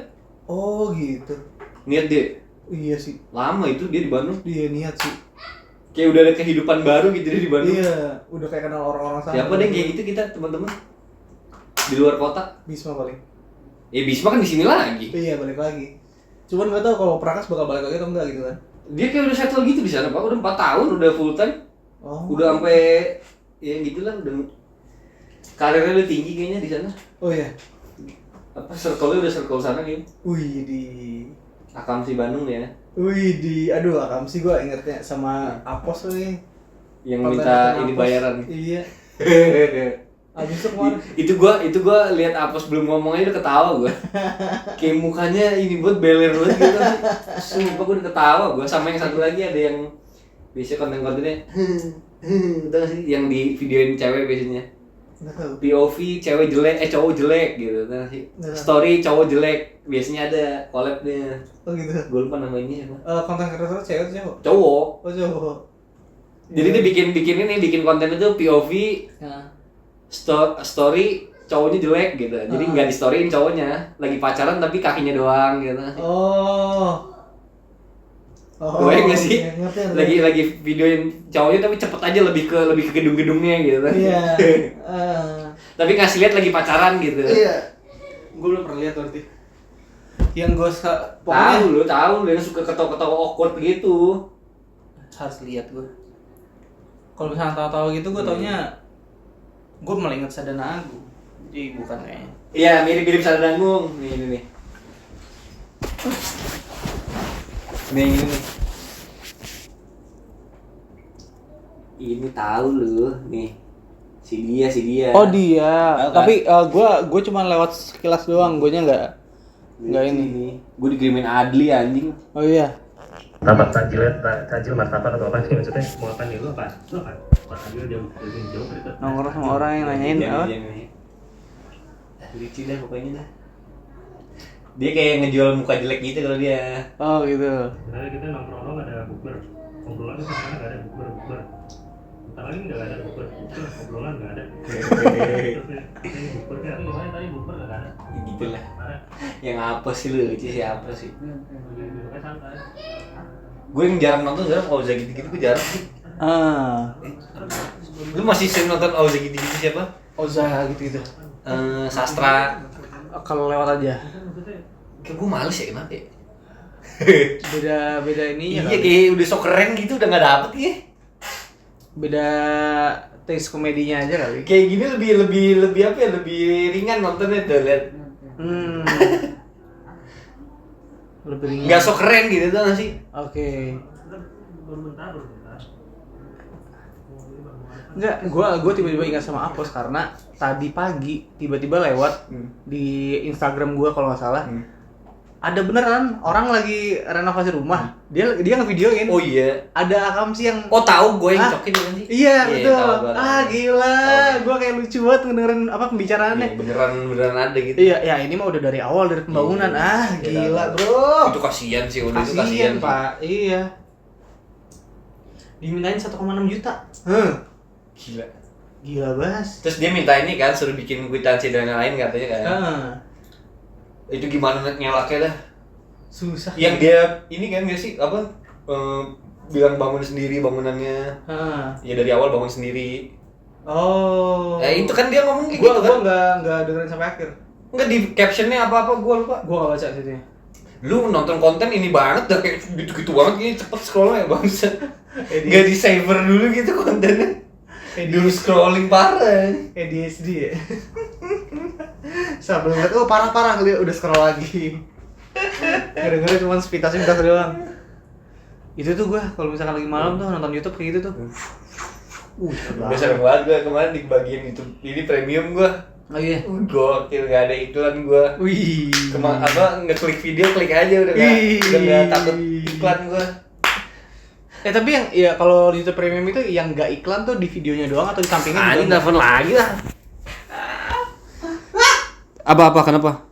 Oh gitu. Niat dia. Iya sih. Lama itu dia di Bandung. Dia niat sih. Kayak udah ada kehidupan baru gitu dia di Bandung. Iya, udah kayak kenal orang-orang sana. Siapa deh kayak gitu kita teman-teman di luar kota? Bisma paling. Ya Bisma kan di sini lagi. Iya, balik lagi. Cuman nggak tahu kalau Prakas bakal balik lagi atau enggak gitu kan. Dia kayak udah settle gitu di sana, Pak. Udah 4 tahun udah full time. Oh. Udah sampai ya gitulah udah karirnya udah tinggi kayaknya di sana. Oh iya. Apa circle-nya udah circle sana gitu. Wih di. Akamsi Bandung ya. Wih di. Aduh, Akam sih gua ingetnya sama Apos nih. Yang minta ini Apos. bayaran. Iya. Abis itu kemarin. itu gua lihat Apos belum ngomongnya udah ketawa gua. Kayak mukanya ini buat beler banget gitu. Sumpah gua udah ketawa gua sama yang satu lagi ada yang biasanya konten-kontennya udah gak sih yang di videoin cewek biasanya. Enggak tahu. POV cewek jelek, cowok jelek gitu. Nah, story cowok jelek biasanya ada collab-nya. Oh gitu. Gue lupa namanya siapa. Konten kreator cewek atau cowok? Cowok. Oh cowok. Jadi dia bikin konten itu POV Ya. story cowoknya jelek gitu. Jadi nggak di storyin cowoknya, lagi pacaran tapi kakinya doang gitu. Gue nggak sih? Ngerti. Lagi videoin cowoknya tapi cepet aja lebih ke gedung-gedungnya gitu. Iya. Tapi ngasih lihat lagi pacaran gitu. Iya. Gue belum pernah lihat berarti. Yang gue Tahu lu yang suka ketawa-ketawa awkward gitu. harus lihat gue. Kalau misalnya tahu-tahu gitu gue taunya gue malah inget Sadana Agung. Jadi bukan kayaknya. Iya, mirip-mirip Sadana Agung. Nih. Ini. Ini tahu lu, nih. Si dia. Oh dia. Tahu kan? Tapi gue cuma lewat sekilas doang, gue nya nggak ini. Gue dikirimin Adli anjing. Oh iya. Tajil martabak atau apa sih maksudnya? Mau apa nih lu apa? Lu apa? Tajil jauh gitu. Nongkrong sama orang yang nanyain apa? Lucu dah pokoknya dah. Dia kayak ngejual muka jelek gitu kalau dia. Oh gitu. Sebenarnya kita nongkrong ada bukber. Obrolan itu sekarang nggak ada bukber. Bentar lagi nggak ada bukber. Obrolan nggak ada. Ini bukber kan? Gimana tadi bukber nggak ada? Gitu lah. Yang apa sih lu? Siapa sih? Santai. Gue yang jarang nonton sekarang Auza gitu-gitu gue jarang sih. Lu masih sering nonton Auza gitu-gitu siapa? Oza gitu. Sastra. Kalau lewat aja. Kayak gue males ya kenapa ya? Beda ininya. Iya kayak udah so keren gitu udah nggak dapet ya. Beda taste komedinya aja kali. Kayak gini lebih apa ya? Lebih ringan nontonnya tuh lihat. Lebih ringan. Nggak so keren gitu tuh nggak sih? Oke. Bentar. Enggak, gua tiba-tiba ingat sama Apos karena tadi pagi tiba-tiba lewat di Instagram gua kalau nggak salah. Ada beneran orang lagi renovasi rumah. Dia ngevideoin. Oh iya. Ada Akamsi yang Tahu gue yang cokin kan sih? Iya, betul. Tahu, Gila. Gua kayak lucu banget ngedengerin apa pembicaraannya. Iya, beneran ada gitu. Iya, ya ini mah udah dari awal dari pembangunan. Gila, Bro. Itu kasihan sih udah itu Kasian, kasihan Pak. Iya. Dimintain 1,6 juta. Gila, Bas. Terus dia minta ini kan suruh bikin kwitansi dan lain-lain katanya kan. Itu gimana ngelaknya dah? Susah. Yang dia ini kan nggak sih apa bilang bangun sendiri bangunannya. Ya dari awal bangun sendiri. Oh. Itu kan dia ngomong kayak Gua gitu kan. enggak dengerin sampai akhir. Enggak di captionnya apa-apa gua lupa. Gua enggak baca situ. Lu nonton konten ini banget dah kayak gitu-gitu banget gini cepet scrollnya ya bangsa. Enggak di saver dulu gitu kontennya. Dulu scrolling parah. ADHD ya. Sambil ngeliat, parah dia udah scroll lagi. Gara-gara cuma sepintas doang. Itu tuh gua kalau misalkan lagi malam tuh nonton YouTube kayak gitu tuh. Udah sering banget gue kemarin di bagian itu ini premium gue. Oh iya. Gokil gak ada iklan gue. Wih. Ngeklik video klik aja udah gak takut iklan gue. Tapi yang ya kalau di YouTube Premium itu yang nggak iklan tuh di videonya doang atau di sampingnya juga? Telepon lagi lah. Apa kenapa?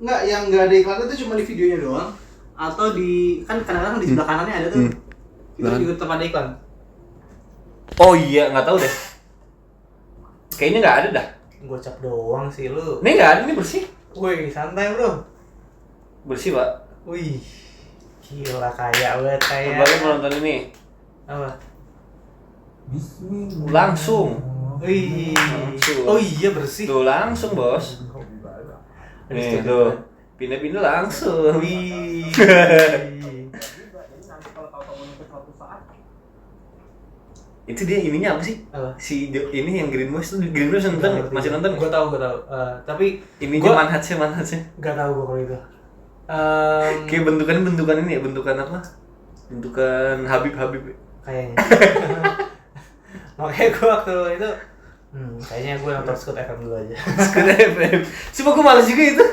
Nggak, yang nggak ada iklan itu cuma di videonya doang atau di kan kadang-kadang di sebelah kanannya ada tuh. Itu juga tetap ada iklan. Oh iya, nggak tahu deh. Kayaknya nggak ada dah. Gocap doang sih lu. Ini nggak ada, ini bersih. Wih, santai bro. Bersih pak. Wih. Gila kayak banget kayak. Coba lu mau nonton ini. Apa? Langsung. Wih. Langsung. Oh iya bersih. Tuh langsung, Bos. Nih, tuh. Pindah-pindah langsung. Wih. Itu dia ininya apa sih? Apa? Ini yang Green Boys tuh Green Boys nonton masih nonton? Gue tahu. Tapi Ininya manhatnya. Gak tahu gue kalau itu. Kayak bentukan ini ya, bentukan apa? Bentukan Habib. Kayaknya. Makanya gue waktu itu kayaknya gue nonton Scoot FM dulu aja. Scoot FM. Cuma gue males juga itu.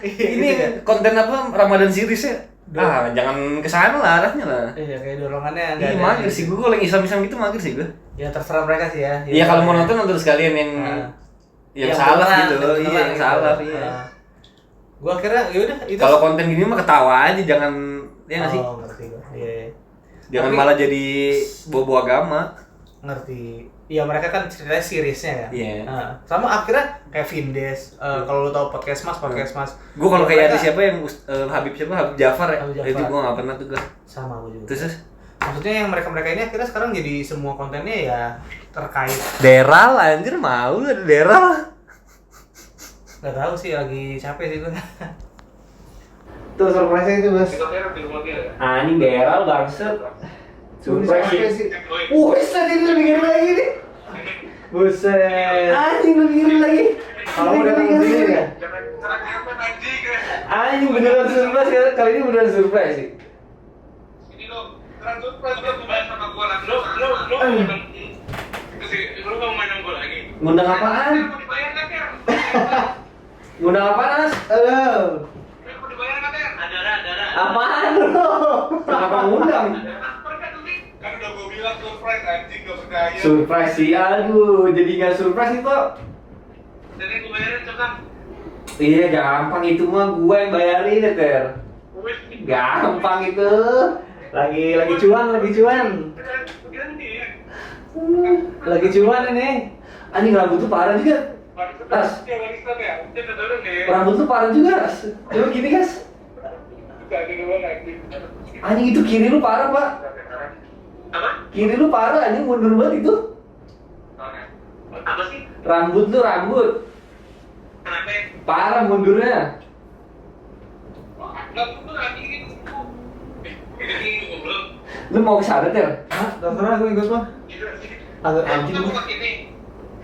Ini gitu ya? konten apa Ramadan series ya? Jangan kesana lah arahnya lah. Iya kayak dorongannya Iya mager sih, gue kalau yang Islam gitu mager sih gue. Ya terserah mereka sih ya. Iya kalau mau nonton sekalian yang salah gitu. Iya yang salah. Iya. Gue akhirnya yaudah itu. Kalau konten gini mah ketawa aja, jangan ya nggak sih? Oh ngerti gue. Iya. Jangan malah jadi bobo agama. Ngerti. Iya mereka kan ceritanya seriesnya ya. Iya. Sama akhirnya kayak Vindes. Kalau lu tahu podcast mas. Gue kalau kayak ada siapa yang Habib Jafar ya. Habib Jafar. Itu gue nggak pernah tuh gue. Sama gue juga. Terus maksudnya yang mereka ini akhirnya sekarang jadi semua kontennya ya terkait. Deral anjir, mau ada Deral. Gak tahu sih, lagi capek sih gue. Tuh surprise itu Bos. Anjing Deral bangsat. Surprise sih. Buset, ini lebih gede lagi nih. Buset. Anjing lebih gede lagi. Kalau udah datang sini ya. Anjing beneran surprise, kali ini beneran surprise sih. Ini lo, surprise lo main sama gua lagi. Lo mau main sama gua lagi. Ngundang apaan? Mau dibayar kan ya? Ngundang apaan, As? Mau dibayar kan ya? Ada. Apaan lo? Kenapa ngundang? Kan udah gua bilang surprise anjing, gak percaya. Surprise sih, aduh, jadi nggak surprise itu. Jadi gua bayarin cepet. Iya, gampang itu mah gua yang bayarin ya, Ter. Gampang itu. Lagi cuan. Lagi cuan ini. Anjing rambut tuh parah juga. Tas. Rambut tuh parah juga, As. Coba gini, Gas. Anjing itu kiri lu parah, Pak. Apa? Kiri lu parah, anjing mundur banget itu. Apa sih? Rambut. Kenapa? Parah mundurnya. Enggak mundur anjing ini. Ini belum. Lu mau kesana, Ter? Hah? Terserah gue ikut mah. Agak anjing Kita gue. buka ini.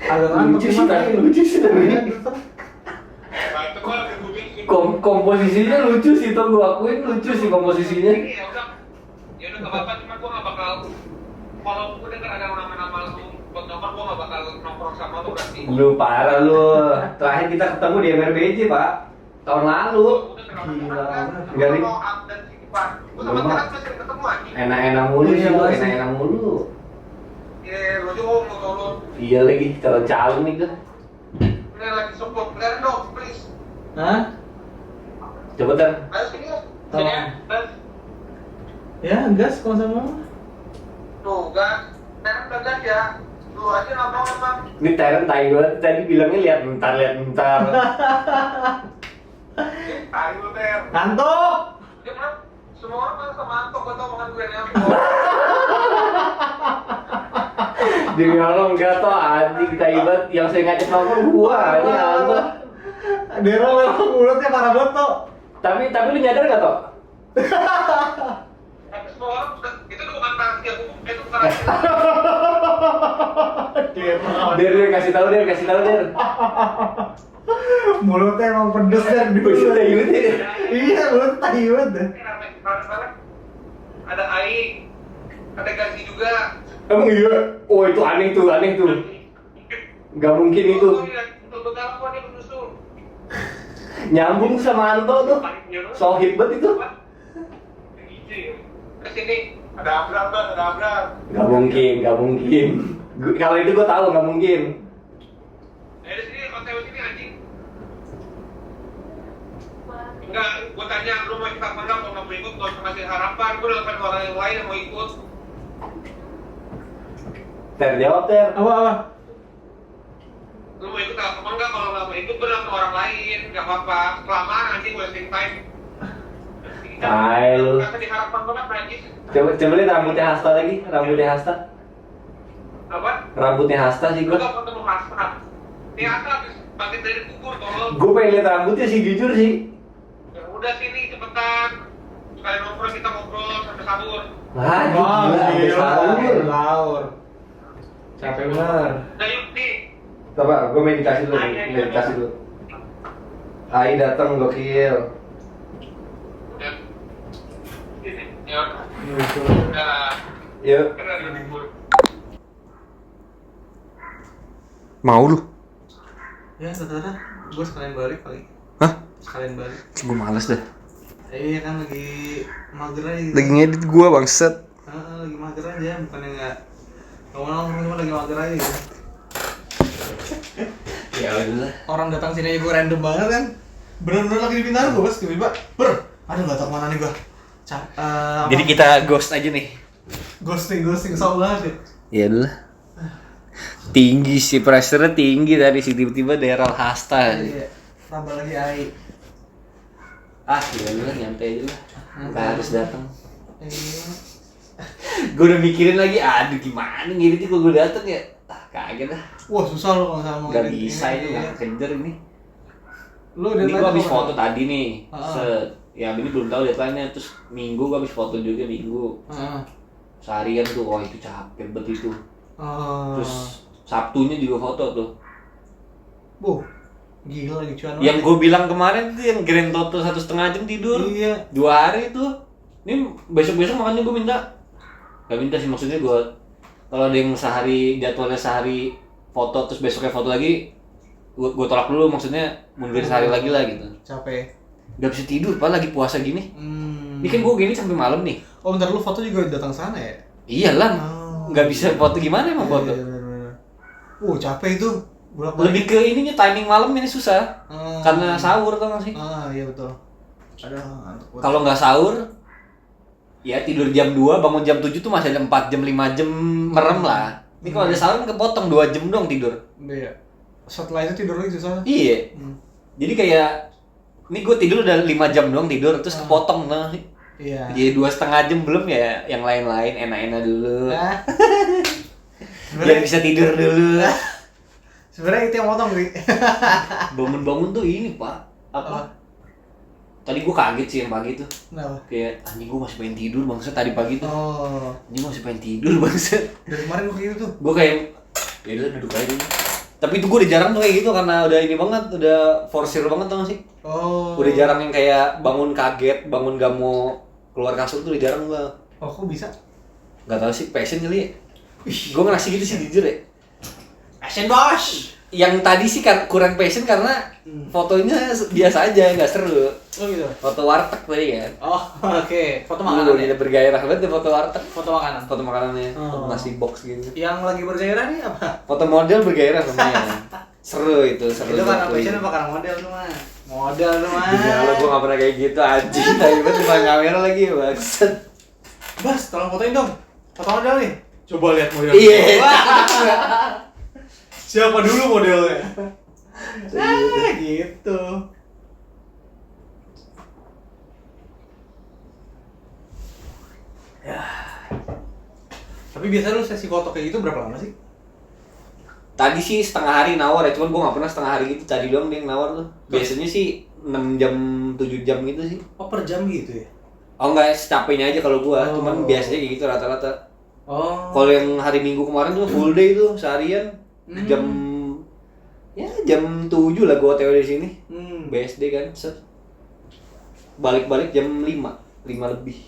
Agak Lucu sih, tapi lucu sih tapi. Komposisinya lucu sih, tuh gua akuin lucu sih komposisinya. Ya udah nggak apa-apa, cuma gua nggak bakal. Kalau gua denger ada nama-nama lu buat nomor, gua nggak bakal nongkrong sama lu berarti. Lu parah lu. Terakhir kita ketemu di MRBJ, Pak. Tahun lalu. Enggak nih. Gua sama sekarang masih ketemu anjing. Enak-enak mulu sih, lu. Enak-enak mulu. Iya, lu juga mau tolong. Iya lagi, calon nih gua. Ini lagi support, beneran dong, please. Hah? Coba, Ter. Ayo sini ya. Sini ya. Gas. Ya gas kalau sama. Tuh, gas. Sekarang udah gas ya. Lu aja ngomong. Ini Teren tai banget. Tadi bilangnya lihat bentar. Tai lu, Ter. Ngantuk. Dia bilang, semua orang kan sama Anto, gua tau omongan gue yang Demi Allah enggak toh, anjing tai banget. Yang saya ngajak nongkrong gua, ini Anto. Dero memang mulutnya parah banget toh. Tapi lu nyadar enggak toh? semua orang, itu bukan rahasia umum, itu bukan rahasia. Der kasih tahu Der. Mulutnya emang pedes dan Begitu tai banget ya. Iya, mulut tai banget deh. Ada air, ada gaji juga. Emang iya? Oh itu aneh tuh. Gak mungkin itu. Untuk bekal gua dia menyusul. Nyambung sama Anto tuh. Sohib banget itu. Kesini ada Abrar. Gak mungkin. Kalau itu gua tahu gak mungkin. Dari sini konten sini anjing. Enggak, gua tanya lu mau ikut apa enggak, kalau nggak mau ikut gua kasih harapan, gua udah dapat orang yang lain yang mau ikut. Ter jawab Ter. Apa? Lu mau ikut apa enggak, kalau nggak mau ikut gua dapat orang lain, nggak apa-apa. Kelamaan anjing wasting time. Hai lu. Kata diharapkan banget najis. Coba lihat rambutnya Hasta lagi, rambutnya Hasta. Apa? Rambutnya Hasta sih Lu gua. gak ketemu Hasta. Ini Hasta habis bangkit dari kubur tolong. Gua pengen lihat rambutnya sih jujur sih. Ya udah sini cepetan. Sekali ngobrol kita ngobrol sampai sahur. Wah, gila, sahur. Laur. Capek bener. Nah yuk nih. Coba, gua meditasi dulu, meditasi dulu. Ai datang gokil. Udah. Ini. Ya. Udah. Yuk. Kan ada libur. Mau lu? Ya, ternyata gue sekalian balik kali. Hah? Sekalian balik. Gua males dah. Iya kan lagi mager aja gitu. Lagi ngedit gua bangset. Lagi mager aja, bukannya nggak mau nongkrong, cuma lagi mager aja gitu. Ya udah. Orang datang sini aja gue random banget kan. Bener-bener lagi di Bintaro gue pas tiba-tiba, aduh nggak tau kemana nih gue. Jadi kita ghost aja nih. ghosting kesal banget ya. Ya udah. Tinggi sih, pressure-nya tinggi tadi sih, tiba-tiba daerah Hasta. Iya. Tambah lagi AI. Ya udah, nyantai aja lah. Nggak harus datang. Iya. Gue udah mikirin lagi, aduh gimana ngeditnya kalau gue dateng ya. Kaget dah. Wah susah loh kalau sama Gak ngedit bisa ini. itu, gak kejar ini. Lu Ini gue habis apa? foto tadi nih. Ah. Ya ini belum tahu deadline-nya. Terus minggu gue habis foto juga minggu. Seharian tuh, wah itu capek banget itu. Terus Sabtunya juga foto tuh. Gila lagi cuan. Yang gue bilang kemarin tuh yang grand total 1,5 jam tidur. Iya. 2 hari tuh. Ini besok-besok makanya gue minta. Gak minta sih, maksudnya gue kalau ada yang sehari jadwalnya sehari foto terus besoknya foto lagi, gue tolak dulu, maksudnya mundurin sehari lagi lah gitu. Capek. Gak bisa tidur, padahal lagi puasa gini. Ini kan gue gini sampai malam nih. Oh bentar, lu foto juga datang sana ya? Iyalah, nggak bisa foto gimana emang foto? Iya, bener-bener. Capek itu. Lebih ke ininya timing malam ini susah, karena sahur tau gak sih? Iya betul. Ada ngantuk. Kalau nggak sahur, ya tidur jam 2, bangun jam 7 tuh masih ada 4 jam, 5 jam merem lah. Ini kalau ada sahur kan kepotong 2 jam dong tidur. Iya. Setelah itu tidur lagi susah. Iya. Jadi kayak, ini gue tidur udah 5 jam doang tidur, terus kepotong nah. Iya. Jadi 2,5 jam belum ya, yang lain-lain enak-enak dulu. Biar bisa tidur dulu. Sebenarnya itu yang motong, Wi. Bangun-bangun tuh ini, Pak. Apa? Tadi gue kaget sih yang pagi tuh. Kenapa? Kayak anjing gue masih pengen tidur bangsa tadi pagi tuh. Anjing gue masih pengen tidur bangsa. Dari kemarin gue kayak gitu tuh. Gue kayak ya udah duduk aja dulu. Tapi itu gue udah jarang tuh kayak gitu karena udah ini banget, udah forsir banget tau gak sih? Udah jarang yang kayak bangun kaget, bangun gak mau keluar kasur tuh udah jarang gue. Kok bisa? Gak tau sih, passion kali ya. Gue ngerasa gitu sih jujur ya. Passion bos. Yang tadi sih kan kurang passion karena fotonya biasa aja, nggak seru. Oh gitu. Foto warteg tadi kan. Oke. Foto makanan. Udah bergairah banget deh foto warteg. Foto makanan. Foto makanannya, foto nasi box gitu. Yang lagi bergairah nih apa? Foto model bergairah namanya. Seru itu, seru. Itu karena passion apa karena model tuh mah? Model tuh mah. Kalau gue nggak pernah kayak gitu anjing, tapi gue cuma kamera lagi maksud. Bas, tolong fotoin dong. Foto model nih. Coba lihat model. Iya. Siapa dulu modelnya? Gitu. Ya. Tapi biasa lu sesi foto kayak gitu berapa lama sih? Tadi sih setengah hari nawar ya, cuman gue nggak pernah setengah hari gitu, tadi doang dia yang nawar tuh. Biasanya sih 6 jam, 7 jam gitu sih. Oh per jam gitu ya? Oh enggak, secapeknya aja kalau gue, cuman biasanya kayak gitu rata-rata. Kalau yang hari Minggu kemarin tuh full day tuh seharian jam 7 lah gue OTW di sini. BSD kan, set. Balik-balik jam 5 lebih.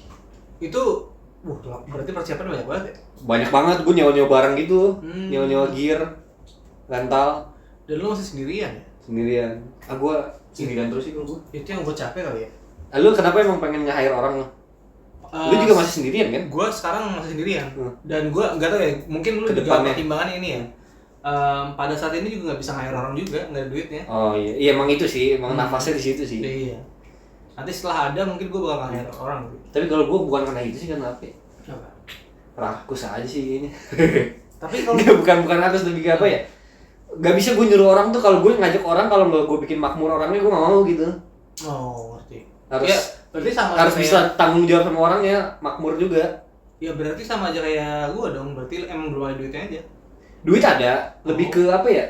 Itu berarti persiapan banyak banget ya? Banyak banget, gue nyewa-nyewa barang gitu, nyewa-nyewa gear, rental. Dan lu masih sendirian ya? Sendirian. Gue sendirian terus sih kalau gue. Itu yang gue capek kali ya? Lu kenapa emang pengen nge-hire orang lo? Lu juga masih sendirian kan? Gue sekarang masih sendirian. Dan gue nggak tahu ya, mungkin lu juga Kedepannya. pertimbangan ini ya. Pada saat ini juga nggak bisa hire orang juga, nggak ada duitnya. Oh iya, iya emang itu sih, emang nafasnya di situ sih. Iya. Nanti setelah ada mungkin gue bakal hire orang. Tapi kalau gue bukan karena itu sih, karena apa ya? Apa? Rakus aja sih ini. Tapi kalau bukan rakus, lebih ke apa ya? Gak bisa gue nyuruh orang tuh, kalau gue ngajak orang, kalau nggak gue bikin makmur orangnya gue nggak mau gitu. oh ngerti. Harus Ya, Berarti sama harus kayak, bisa tanggung jawab sama orangnya, makmur juga. ya berarti sama aja kayak gua dong. Berarti emang belum ada duitnya aja. Duit ada, lebih ke apa ya?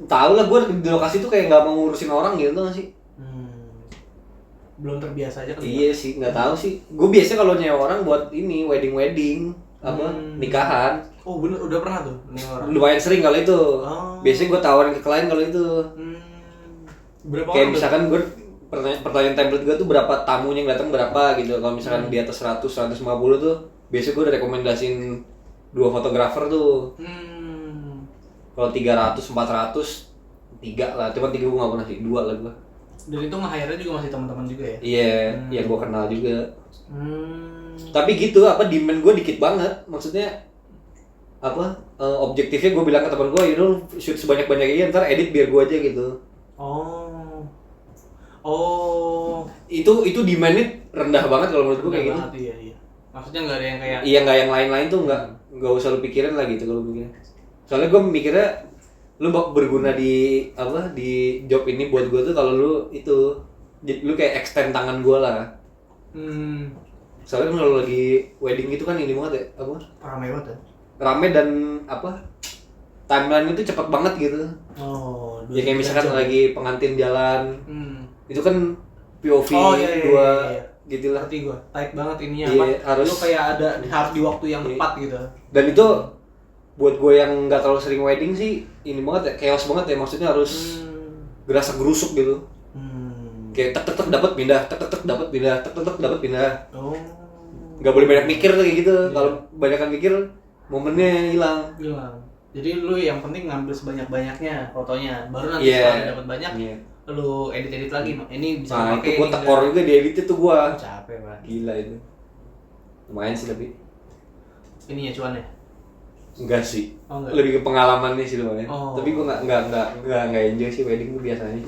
Tahu lah, gue di lokasi tuh kayak nggak mau ngurusin orang gitu nggak sih? Belum terbiasa aja kali. Iya sih, nggak tahu sih. Gue biasanya kalau nyewa orang buat ini wedding apa nikahan. Oh bener, udah pernah tuh nyewa orang. Lumayan sering kalau itu. Oh. Biasanya gue tawarin ke klien kalau itu. Berapa Kayak orang misalkan gue pertanyaan template gue tuh berapa tamunya yang datang berapa gitu. Kalau misalkan di atas 100 150 tuh biasanya gue udah rekomendasiin 2 fotografer tuh. Kalau 300 400 3 lah. Cuma 3 gue nggak pernah sih, 2 lah gue. Dan itu nge-hire-nya juga masih teman-teman juga ya? Iya, yang gue kenal juga. Tapi gitu, apa demand gue dikit banget. Maksudnya apa objektifnya gue bilang ke teman gue, you know, shoot sebanyak-banyaknya, ntar edit biar gue aja gitu. Itu demandnya rendah banget kalau menurut gue kayak gitu. Iya. Maksudnya nggak ada yang kayak. Iya, nggak yang lain-lain tuh nggak usah lu pikirin lah gitu kalau begini. Soalnya gue mikirnya lu berguna di apa di job ini buat gue tuh kalau lu kayak extend tangan gue lah. Soalnya kan kalau lagi wedding gitu kan ini banget ya, apa? Rame banget ya? Rame dan apa? Timeline itu cepet banget gitu. Ya kayak misalkan lagi pengantin jalan, itu kan POV iya. gitu lah. Ngerti gue, tight banget ininya. Iya, harus kayak harus di waktu yang tepat gitu. Dan itu buat gue yang nggak terlalu sering wedding sih ini banget ya, chaos banget ya, maksudnya harus gerasa gerusuk gitu. Kayak tek dapat pindah, tek dapat pindah, tek dapat pindah. Nggak boleh banyak mikir kayak gitu. Kalau banyakan mikir momennya hilang. Jadi lu yang penting ngambil sebanyak-banyaknya fotonya, baru nanti setelah dapat banyak lu edit lagi. Ini bisa nah pakai. itu gue tekor juga di edit itu gue. Capek banget. Gila itu. Lumayan sih tapi. Ininya cuannya. Enggak sih. Enggak. Lebih ke pengalamannya sih lumayan. Tapi gue nggak enjoy sih wedding tuh biasanya.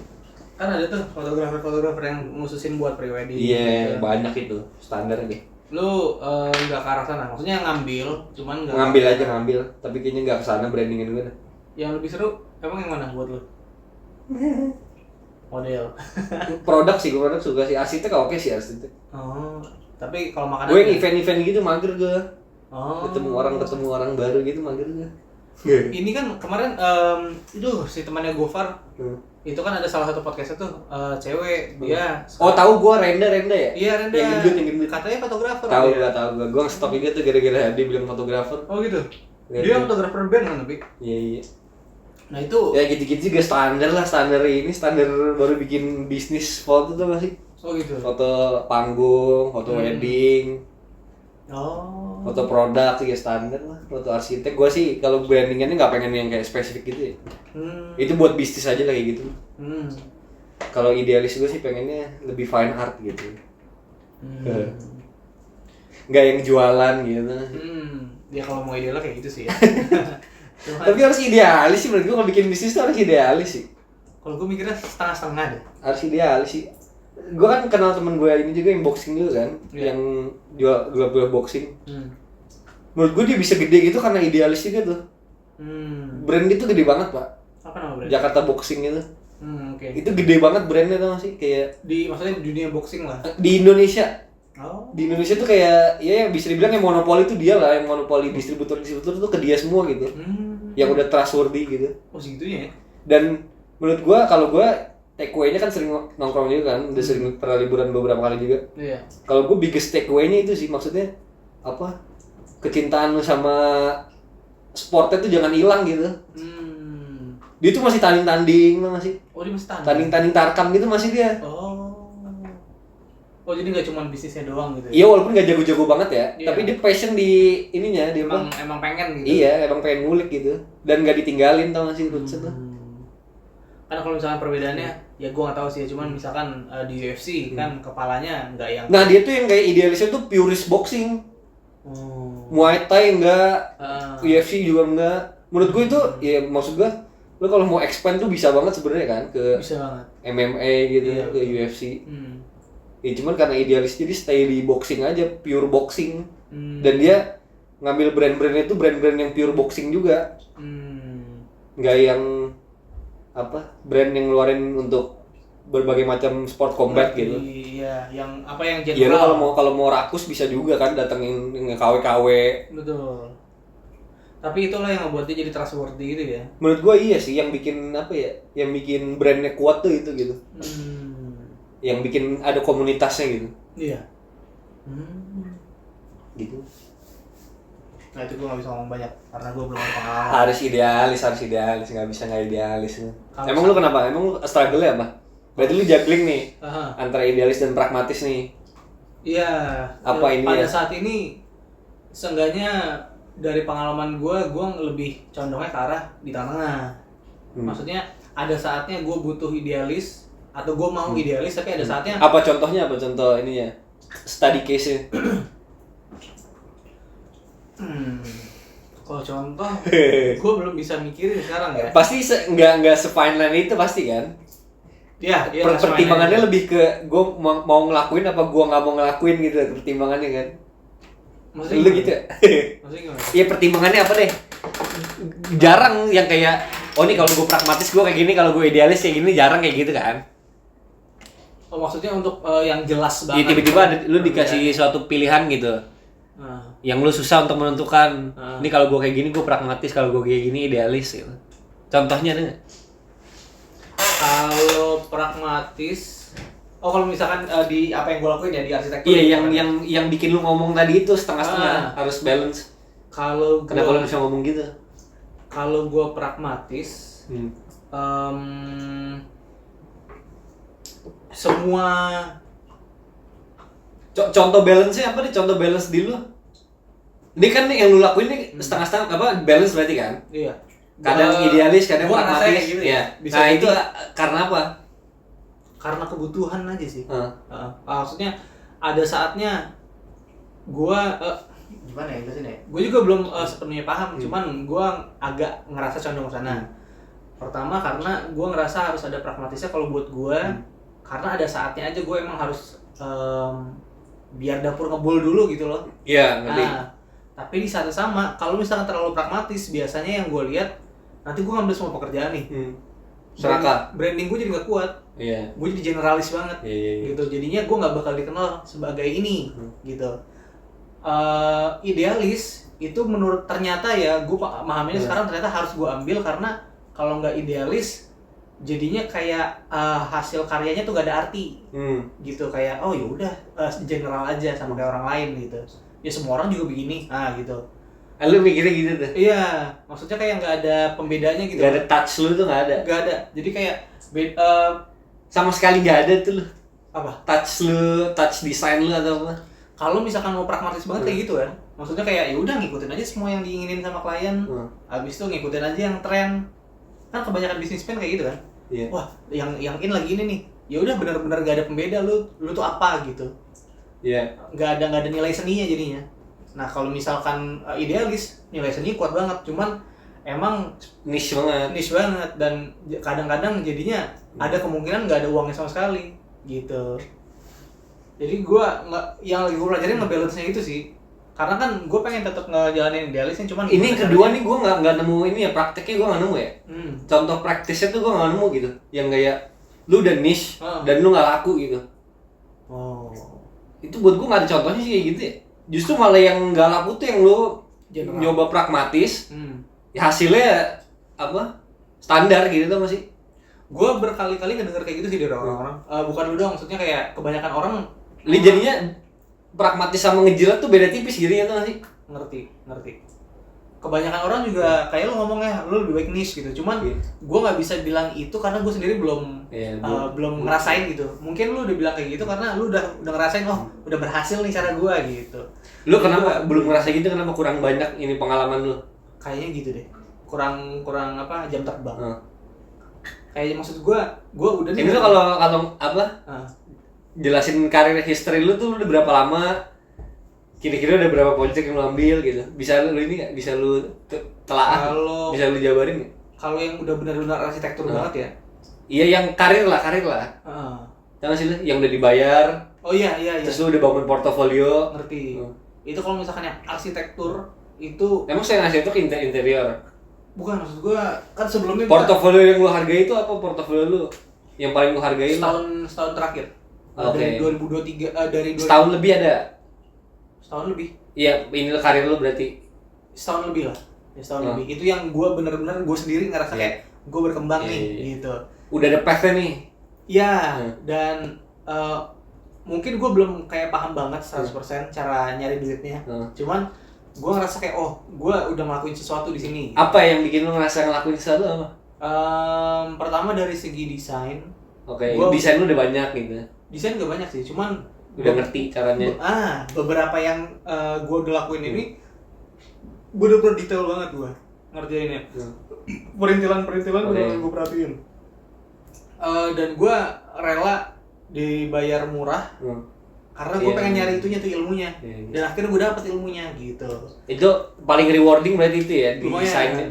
Kan ada tuh fotografer yang ngususin buat pre-wedding. Iya, banyak itu standar aja. Lu nggak ke arah sana, maksudnya ngambil, cuman nggak. Ngambil, tapi kayaknya nggak kesana brandingin gue. Yang lebih seru, emang yang mana buat lu? Model. Produk suka sih, arsitek oke sih arsitek. Tapi kalau makanan. Gue event-event gitu mager gue. Ketemu orang baru gitu mager gue. Ini kan kemarin si temannya Gofar. Itu kan ada salah satu podcastnya tuh cewek dia. Tahu gue Renda ya? Iya Renda. Yang gendut. Katanya fotografer. Tahu gue. Gue nge-stop juga tuh gara-gara dia bilang fotografer. Oh gitu. Dia fotografer band kan tapi. Iya. Nah itu. Ya gitu-gitu juga standar baru bikin bisnis foto tuh masih. Oh gitu. Foto panggung, foto wedding. Foto produk juga standar lah. Foto arsitek gue sih kalau brandingannya nggak pengen yang kayak spesifik gitu ya. Itu buat bisnis aja lah kayak gitu. Kalau idealis gue sih pengennya lebih fine art gitu. Nggak yang jualan gitu. Ya kalau mau idealnya kayak gitu sih ya. Tapi harus idealis sih menurut gue, kalau bikin bisnis tuh harus idealis sih. Kalau gue mikirnya setengah-setengah deh. Harus idealis sih. Gue kan kenal temen gue ini juga yang boxing juga kan, yang jual boxing. Menurut gue dia bisa gede gitu karena idealis juga tuh. Brand itu gede banget pak. Apa nama brand? Jakarta Boxing itu. Itu gede banget brandnya tuh sih, kayak maksudnya di dunia boxing lah. Di Indonesia. Di Indonesia tuh kayak ya bisa dibilang yang monopoli itu dia lah, yang monopoli distributor tuh ke dia semua gitu. Yang udah trustworthy gitu. Segitunya ya. Dan menurut gue kalau gue takeaway-nya kan sering nongkrong juga kan, udah sering pernah liburan beberapa kali juga. Iya. Kalau gue biggest takeaway-nya itu sih, maksudnya apa? Kecintaan lu sama sportnya tuh jangan hilang gitu. Dia tuh masih tanding-tanding, masih. Dia masih tanding-tanding tarkam gitu masih dia. Jadi nggak cuma bisnisnya doang gitu. Iya, walaupun nggak jago-jago banget ya, tapi dia passion di ininya, dia emang pengen gitu. Iya, emang pengen ngulik gitu, dan nggak ditinggalin tau nggak sih roots itu. Karena kalau misalkan perbedaannya, ya gue nggak tahu sih, cuman misalkan di UFC kan kepalanya nggak yang. Nah dia tuh yang kayak idealisnya tuh purist boxing, Muay Thai enggak, UFC juga enggak. Menurut gue itu, ya maksud gue, lo kalau mau expand tuh bisa banget sebenarnya kan ke bisa banget. MMA gitu, ke UFC. Ya cuman karena idealis jadi stay di boxing aja, pure boxing. Dan dia ngambil brand-brandnya itu brand-brand yang pure boxing juga. Nggak yang apa brand yang ngeluarin untuk berbagai macam sport combat gitu. Iya, yang yang Iya, lu general. kalau mau rakus bisa juga kan datengin KW-KW. Betul. Tapi itulah yang ngebuat dia jadi trustworthy gitu ya. Menurut gua iya sih yang bikin yang bikin brandnya kuat tuh itu gitu. Yang bikin ada komunitasnya gitu. Iya. Gitu. Nah itu gue gak bisa ngomong banyak karena gue belum ada pengalaman. Harus idealis, nggak bisa nggak idealis. Harus. Emang lu kenapa? Emang lu struggle-nya apa? Berarti lu juggling nih Aha. antara idealis dan pragmatis nih. Iya. Apa ini pada ya? saat ini seenggaknya dari pengalaman gue lebih condongnya ke arah di tengah. Maksudnya ada saatnya gue butuh idealis atau gue mau idealis, tapi ada saatnya Apa contohnya? Apa contoh ininya? Study case-nya. kalau contoh gue belum bisa mikirin sekarang ya. Pasti nggak se-fine line itu pasti kan? Iya, Pertimbangannya lebih ke gue mau ngelakuin apa gue nggak mau ngelakuin gitu pertimbangannya kan? Maksudnya Lu gimana? gitu ya? Maksudnya gimana? Iya pertimbangannya apa deh? Jarang yang kayak nih kalau gue pragmatis gue kayak gini, kalau gue idealis kayak gini, jarang kayak gitu kan? Oh maksudnya untuk yang jelas Iya banget. tiba-tiba lu dikasih suatu pilihan gitu. Yang lu susah untuk menentukan. Ini kalau gue kayak gini gue pragmatis, kalau gue kayak gini idealis gitu. Contohnya ada nggak? Kalau pragmatis, kalau misalkan di apa yang gue lakuin ya di arsitektur. Iya yang bikin lu ngomong tadi itu setengah-setengah harus balance. Kalau Kenapa lu bisa ngomong gitu? Kalau gue pragmatis, semua Contoh balance-nya apa nih? Contoh balance di lu? Ini kan nih yang lu lakuin nih setengah-setengah apa balance berarti kan? iya. Kadang idealis, kadang gua ngerasanya pragmatis kayak gitu ya. Bisa Nah, jadi itu karena apa? karena kebutuhan aja sih. Maksudnya ada saatnya gue gimana ya bahasanya? Gue juga belum sepenuhnya paham, cuman gue agak ngerasa condong ke sana. Pertama karena gue ngerasa harus ada pragmatisnya kalau buat gue, karena ada saatnya aja gue emang harus biar dapur ngebul dulu gitu loh. Iya, ngerti. Nah, tapi di saat yang sama, kalau misalkan terlalu pragmatis, biasanya yang gue lihat nanti gue ngambil semua pekerjaan nih. Serakah. Branding gue jadi gak kuat. Iya. Gue jadi generalis banget. Iya. Gitu. Jadinya gue nggak bakal dikenal sebagai ini. Gitu. Idealis itu menurut ternyata ya gue pahaminya sekarang ternyata harus gue ambil karena kalau nggak idealis jadinya kayak hasil karyanya tuh gak ada arti. Gitu kayak oh ya udah general aja sama kayak orang lain gitu. Ya semua orang juga begini. Gitu. Lu mikirnya gitu tuh? Iya, maksudnya kayak nggak ada pembedanya gitu. Gak ada touch lu tuh, nggak ada? Nggak ada, jadi kayak sama sekali nggak ada tuh lu. Apa? Touch lu, touch design lu atau apa? Kalau misalkan mau pragmatis banget kayak gitu kan, maksudnya kayak ya udah ngikutin aja semua yang diinginin sama klien. Abis itu ngikutin aja yang tren. Kan kebanyakan businessman kayak gitu kan. Iya. Wah, yang in lagi ini nih. Ya udah benar-benar gak ada pembeda lu tuh apa gitu. Iya. Gak ada nilai seninya jadinya. Nah kalau misalkan idealis nilai seni kuat banget, cuman emang Niche banget dan kadang-kadang jadinya ada kemungkinan nggak ada uangnya sama sekali gitu. Jadi yang lagi gue pelajarin ngebalance-nya itu sih, karena kan gue pengen tetap ngejalanin idealisnya, cuman ini yang kedua nih gue nggak nemu ini ya, prakteknya gue nggak nemu ya. Contoh praktisnya tuh gue nggak nemu gitu, yang kayak lu udah niche dan lu nggak laku gitu. Itu buat gue nggak ada contohnya sih kayak gitu ya. Justru malah yang nggak laku tuh yang lu nyoba pragmatis, ya hasilnya apa standar gitu tuh masih. Gue berkali-kali ngedenger kayak gitu sih dari orang-orang. Bukan lu doang, maksudnya kayak kebanyakan orang. Li jadinya pragmatis sama ngejilat tuh beda tipis gitu ya tuh masih. Ngerti. Kebanyakan orang juga kayak lu ngomongnya lu lebih baik niche gitu. Cuman gue nggak bisa bilang itu karena gue sendiri belum ngerasain gitu. Mungkin lu udah bilang kayak gitu karena lu udah ngerasain udah berhasil nih cara gue gitu. Lu kenapa belum ngerasa gitu? Kenapa kurang banyak ini pengalaman lu? Kayaknya gitu deh. Kurang apa jam terbang. Kayaknya maksud gue udah nih. Itu kalau apa? Jelasin karir history lu tuh udah berapa lama? Kira-kira udah berapa project yang lu ambil gitu? Bisa lu ini nggak? Bisa lu telaah? Bisa lu jabarin nggak? Kalau yang udah benar-benar arsitektur banget ya? Iya yang karir lah. Tahu sih lu yang udah dibayar? Oh iya. Terus lu udah bangun portofolio? Ngerti. Itu kalau misalkan yang arsitektur itu. Emang saya ngasih itu ke interior? Bukan, maksud gua kan sebelumnya portofolio yang lu hargai itu apa portofolio lu? Yang paling lu hargain setahun terakhir. Dari 2023 dari setahun lebih ada. Setahun lebih. Iya, ini karir lu berarti. Setahun lebih lah. Ya, setahun lebih. Itu yang gue bener-bener gue sendiri ngerasa kayak gue berkembang nih gitu. Udah ada path-nya nih. Iya, dan mungkin gue belum kayak paham banget 100% cara nyari duitnya. Cuman gue ngerasa kayak gue udah ngelakuin sesuatu di sini. Apa yang bikin lu ngerasa ngelakuin sesuatu apa? Pertama dari segi desain. Oke, desain lu udah banyak gitu. Desain gak banyak sih, cuman udah ngerti caranya. Beberapa yang gue udah lakuin ini bener-bener detail banget gue ngerjainnya. Perintilan bener-bener gue perhatiin. Dan gue rela dibayar murah karena gue pengen nyari itunya tuh ilmunya. Dan akhirnya gue dapet ilmunya gitu. Itu paling rewarding berarti itu ya,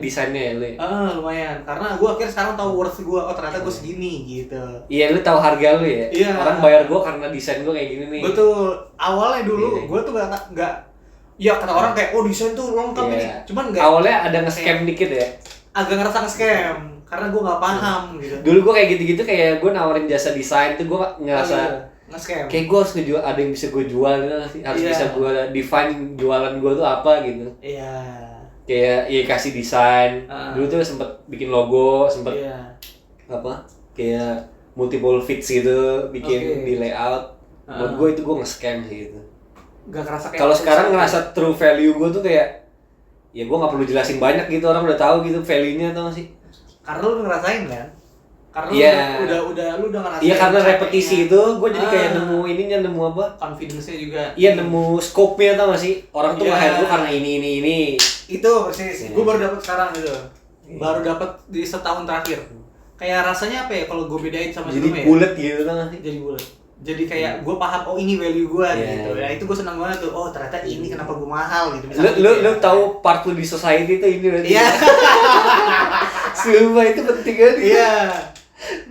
desainnya ya lu ya? Lumayan, karena gue akhirnya sekarang tahu worth gue, ternyata gue segini gitu. Iya, lu tahu harga lu ya? Iya. Orang bayar gue karena desain gue kayak gini nih. Betul, awalnya dulu gue tuh gak ya kata orang kayak desain tuh lengkap ini, cuman awalnya ada nge-scam dikit ya? Agak ngerasa nge-scam karena gue nggak paham gitu. Dulu gue kayak gitu-gitu, kayak gue nawarin jasa desain tuh gue ngerasa nge-scam. Kayak gue harus ngejual, ada yang bisa gue jual gitu, harus bisa gue define jualan gue tuh apa gitu. Iya. Kayak kasih desain. Dulu tuh sempet bikin logo, sempet kayak multiple fits gitu, bikin di layout. Buat gue itu gue nge-scam sih gitu. Gak kerasa kayak. Kalau sekarang ngerasa true value gue tuh kayak ya gue nggak perlu jelasin banyak gitu, orang udah tahu gitu value-nya, tau gak sih? Karena lu udah ngerasain kan? Karena lu udah ngerasain. Iya, karena repetisi itu gue jadi kayak nemu apa? Confidence-nya juga. Iya, nemu scope-nya, tau gak sih? Orang tuh nge-hire gue karena ini. Itu persis. Gue baru dapet sekarang gitu. Baru dapet di setahun terakhir. Kayak rasanya apa ya kalau gue bedain sama sebelumnya? Jadi bulat gitu, tau gak sih? Jadi bulat. Jadi kayak gue paham ini value gue gitu. Ya itu gue senang banget tuh. Ternyata ini kenapa gue mahal gitu. Lu tahu part lu di society itu ini berarti. Iya. Sumpah itu penting banget. Iya.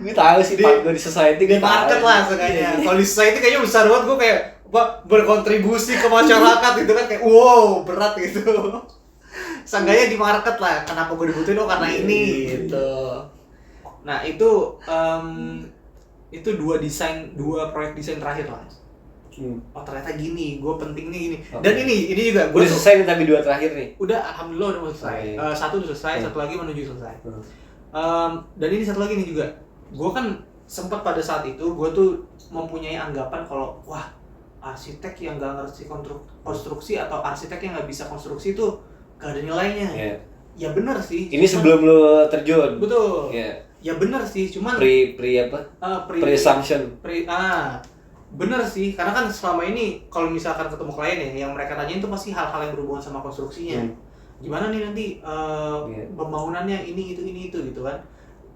Gue tahu sih part gue di society. Di market lah sekalian. Kalau di society kayaknya besar banget, gue kayak berkontribusi ke masyarakat gitu kan, kayak wow berat gitu. Seenggaknya di market lah. Kenapa gue dibutuhin? Karena ini gitu. Nah itu dua proyek desain terakhir lah. Ternyata gini, gue pentingnya gini. Dan ini juga udah selesai nih, tapi 2 terakhir nih. Udah, alhamdulillah udah selesai. Satu udah selesai, satu lagi menuju selesai. Dan ini satu lagi nih juga. Gue kan sempat pada saat itu gue tuh mempunyai anggapan kalau arsitek yang gak ngerti konstruksi atau arsitek yang gak bisa konstruksi itu gak ada nilainya. Ya benar sih. Ini sebelum lu terjun. Betul. Ya benar sih, cuman pre-assumption. Bener sih, karena kan selama ini kalau misalkan ketemu klien ya, yang mereka tanyain itu pasti hal-hal yang berhubungan sama konstruksinya. Gimana nih nanti pembangunannya ini itu gitu kan.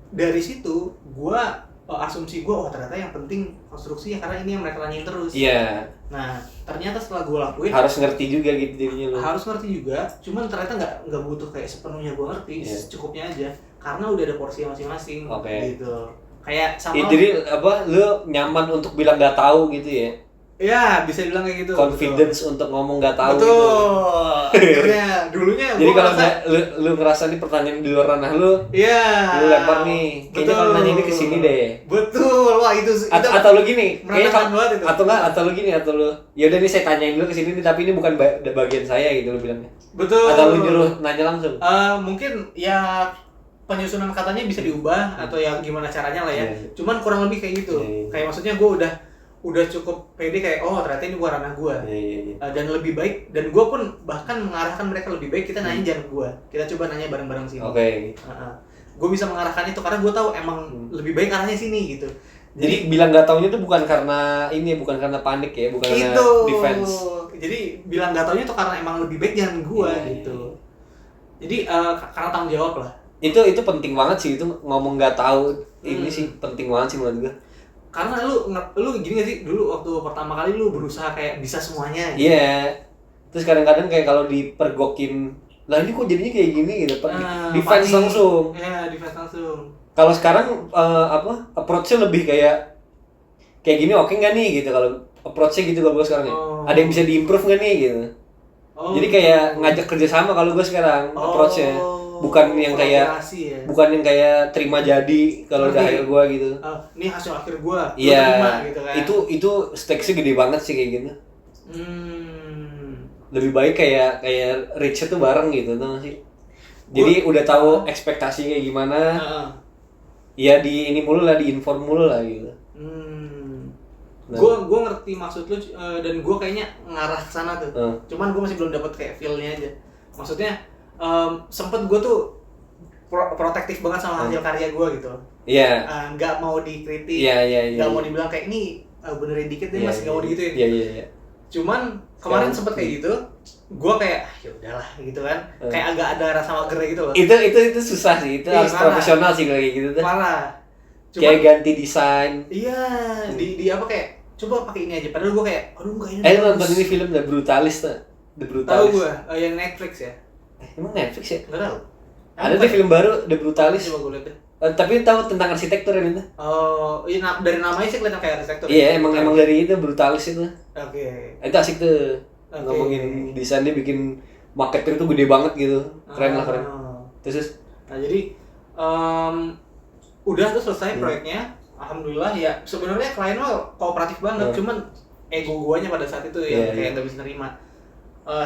Dari situ gua asumsi gua ternyata yang penting konstruksinya, karena ini yang mereka tanyain terus. Iya. Nah, ternyata setelah gua lakuin harus ngerti juga gitu dirinya lo. Harus ngerti juga, cuman ternyata nggak butuh kayak sepenuhnya gua ngerti, cukupnya aja. Karena udah ada porsi masing-masing gitu. Kayak sama jadi lu nyaman untuk bilang nggak tahu gitu ya? Iya, bisa dibilang kayak gitu. Confidence untuk ngomong nggak tahu. Betul. Gitu. Dulunya jadi kalau lu ngerasa nih pertanyaan di luar ranah lu, lu lempar nih. Kayaknya kalau nanya ini kesini deh. Betul. Wah itu atau lu gini, kayaknya atau lu gini, atau lu ya udah nih saya tanyain dulu kesini nih, tapi ini bukan bagian saya gitu lu bilangnya. Betul. Atau lu nyuruh nanya langsung. Mungkin ya penyusunan katanya bisa diubah atau ya gimana caranya lah ya. Cuman kurang lebih kayak gitu. Kayak maksudnya gue udah cukup pede kayak ternyata ini bukan ranah gue. Dan lebih baik, dan gue pun bahkan mengarahkan mereka lebih baik kita nanya jangan gue. Kita coba nanya bareng-bareng sini. Gue bisa mengarahkan itu karena gue tahu emang lebih baik arahnya sini gitu. Jadi bilang nggak taunya itu bukan karena panik ya, bukan karena defense. Jadi bilang nggak taunya itu karena emang lebih baik jangan gue gitu. Jadi karena tanggung jawab lah. Itu penting banget sih, itu ngomong nggak tahu ini sih penting banget sih menurut gue. Karena lu gini gak sih, dulu waktu pertama kali lu berusaha kayak bisa semuanya gitu. Iya. Terus kadang-kadang kayak kalau dipergokin, lah ini kok jadinya kayak gini gitu, defense langsung. Iya, defense langsung. Kalau sekarang approach-nya lebih kayak gini oke nggak nih gitu, kalau approach-nya gitu kalau gue sekarang ya. Ada yang bisa diimprove nggak nih gitu. Jadi kayak ngajak kerjasama kalau gue sekarang approach-nya. bukan yang kayak kolaborasi ya. bukan yang kayak terima jadi kalau udah Ngerti. hire gua gitu. Ini hasil akhir gua. Gua Iya, terima gitu kan. itu stakesnya gede banget sih kayak gitu. Lebih baik kayak reach tuh bareng gitu tau gak sih. Jadi udah tahu ekspektasinya kayak gimana. Ya di ini mulu lah, di inform mulu lah gitu. Nah. Gue ngerti maksud lu dan gue kayaknya ngarah ke sana tuh. Cuman gue masih belum dapet kayak feel-nya aja. Maksudnya sempet gue tuh protektif banget sama hasil karya gue gitu. Iya. Nggak mau dikritik. Iya. Nggak mau dibilang kayak ini benerin dikit deh, masih nggak mau digituin. Iya. Cuman kemarin sempet kayak gitu, gue kayak ya udahlah gitu kan. Kayak agak ada rasa mager gitu loh. Itu susah sih. Itu harus profesional sih kayak gitu tuh. Parah. Cuman, kayak ganti desain. Iya, di apa kayak coba pakai ini aja. Padahal gue kayak, aduh enggak ini. Nonton ini film The Brutalist tuh. The Brutalist. Tahu gue, yang Netflix ya. Emang Netflix ya? Enggak tahu. Ada tuh film baru The Brutalist. Coba gue lihat deh. Tapi tahu tentang arsitektur kan itu? Oh, iya dari namanya sih kelihatan kayak arsitektur. Iya, emang dari itu Brutalist itu. Oke. Itu asik tuh. Ngomongin desain, dia bikin marketing tuh gede banget gitu. Keren lah, keren. Terus nah, jadi udah tuh selesai proyeknya. Alhamdulillah ya. Sebenarnya klien mah kooperatif banget, cuman ego guanya pada saat itu yang kayak nggak bisa nerima.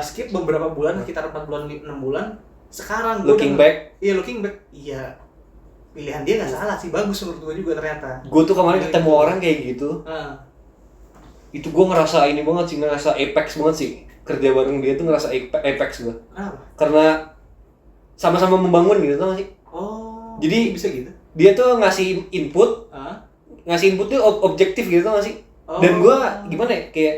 Skip beberapa bulan, sekitar 4 bulan 6 bulan. Sekarang gue looking back. Iya. Pilihan dia nggak salah sih, bagus menurut gue juga ternyata. Gue tuh kemarin ketemu orang kayak gitu. Itu gue ngerasa ini banget sih, ngerasa apex banget sih. Kerja bareng dia tuh ngerasa apex gue. Kenapa? Karena sama-sama membangun gitu tau gak sih? Oh. Jadi bisa gitu. Dia tuh ngasih input. Ngasih input tuh objektif gitu tau gak sih? Dan gue gimana ya, kayak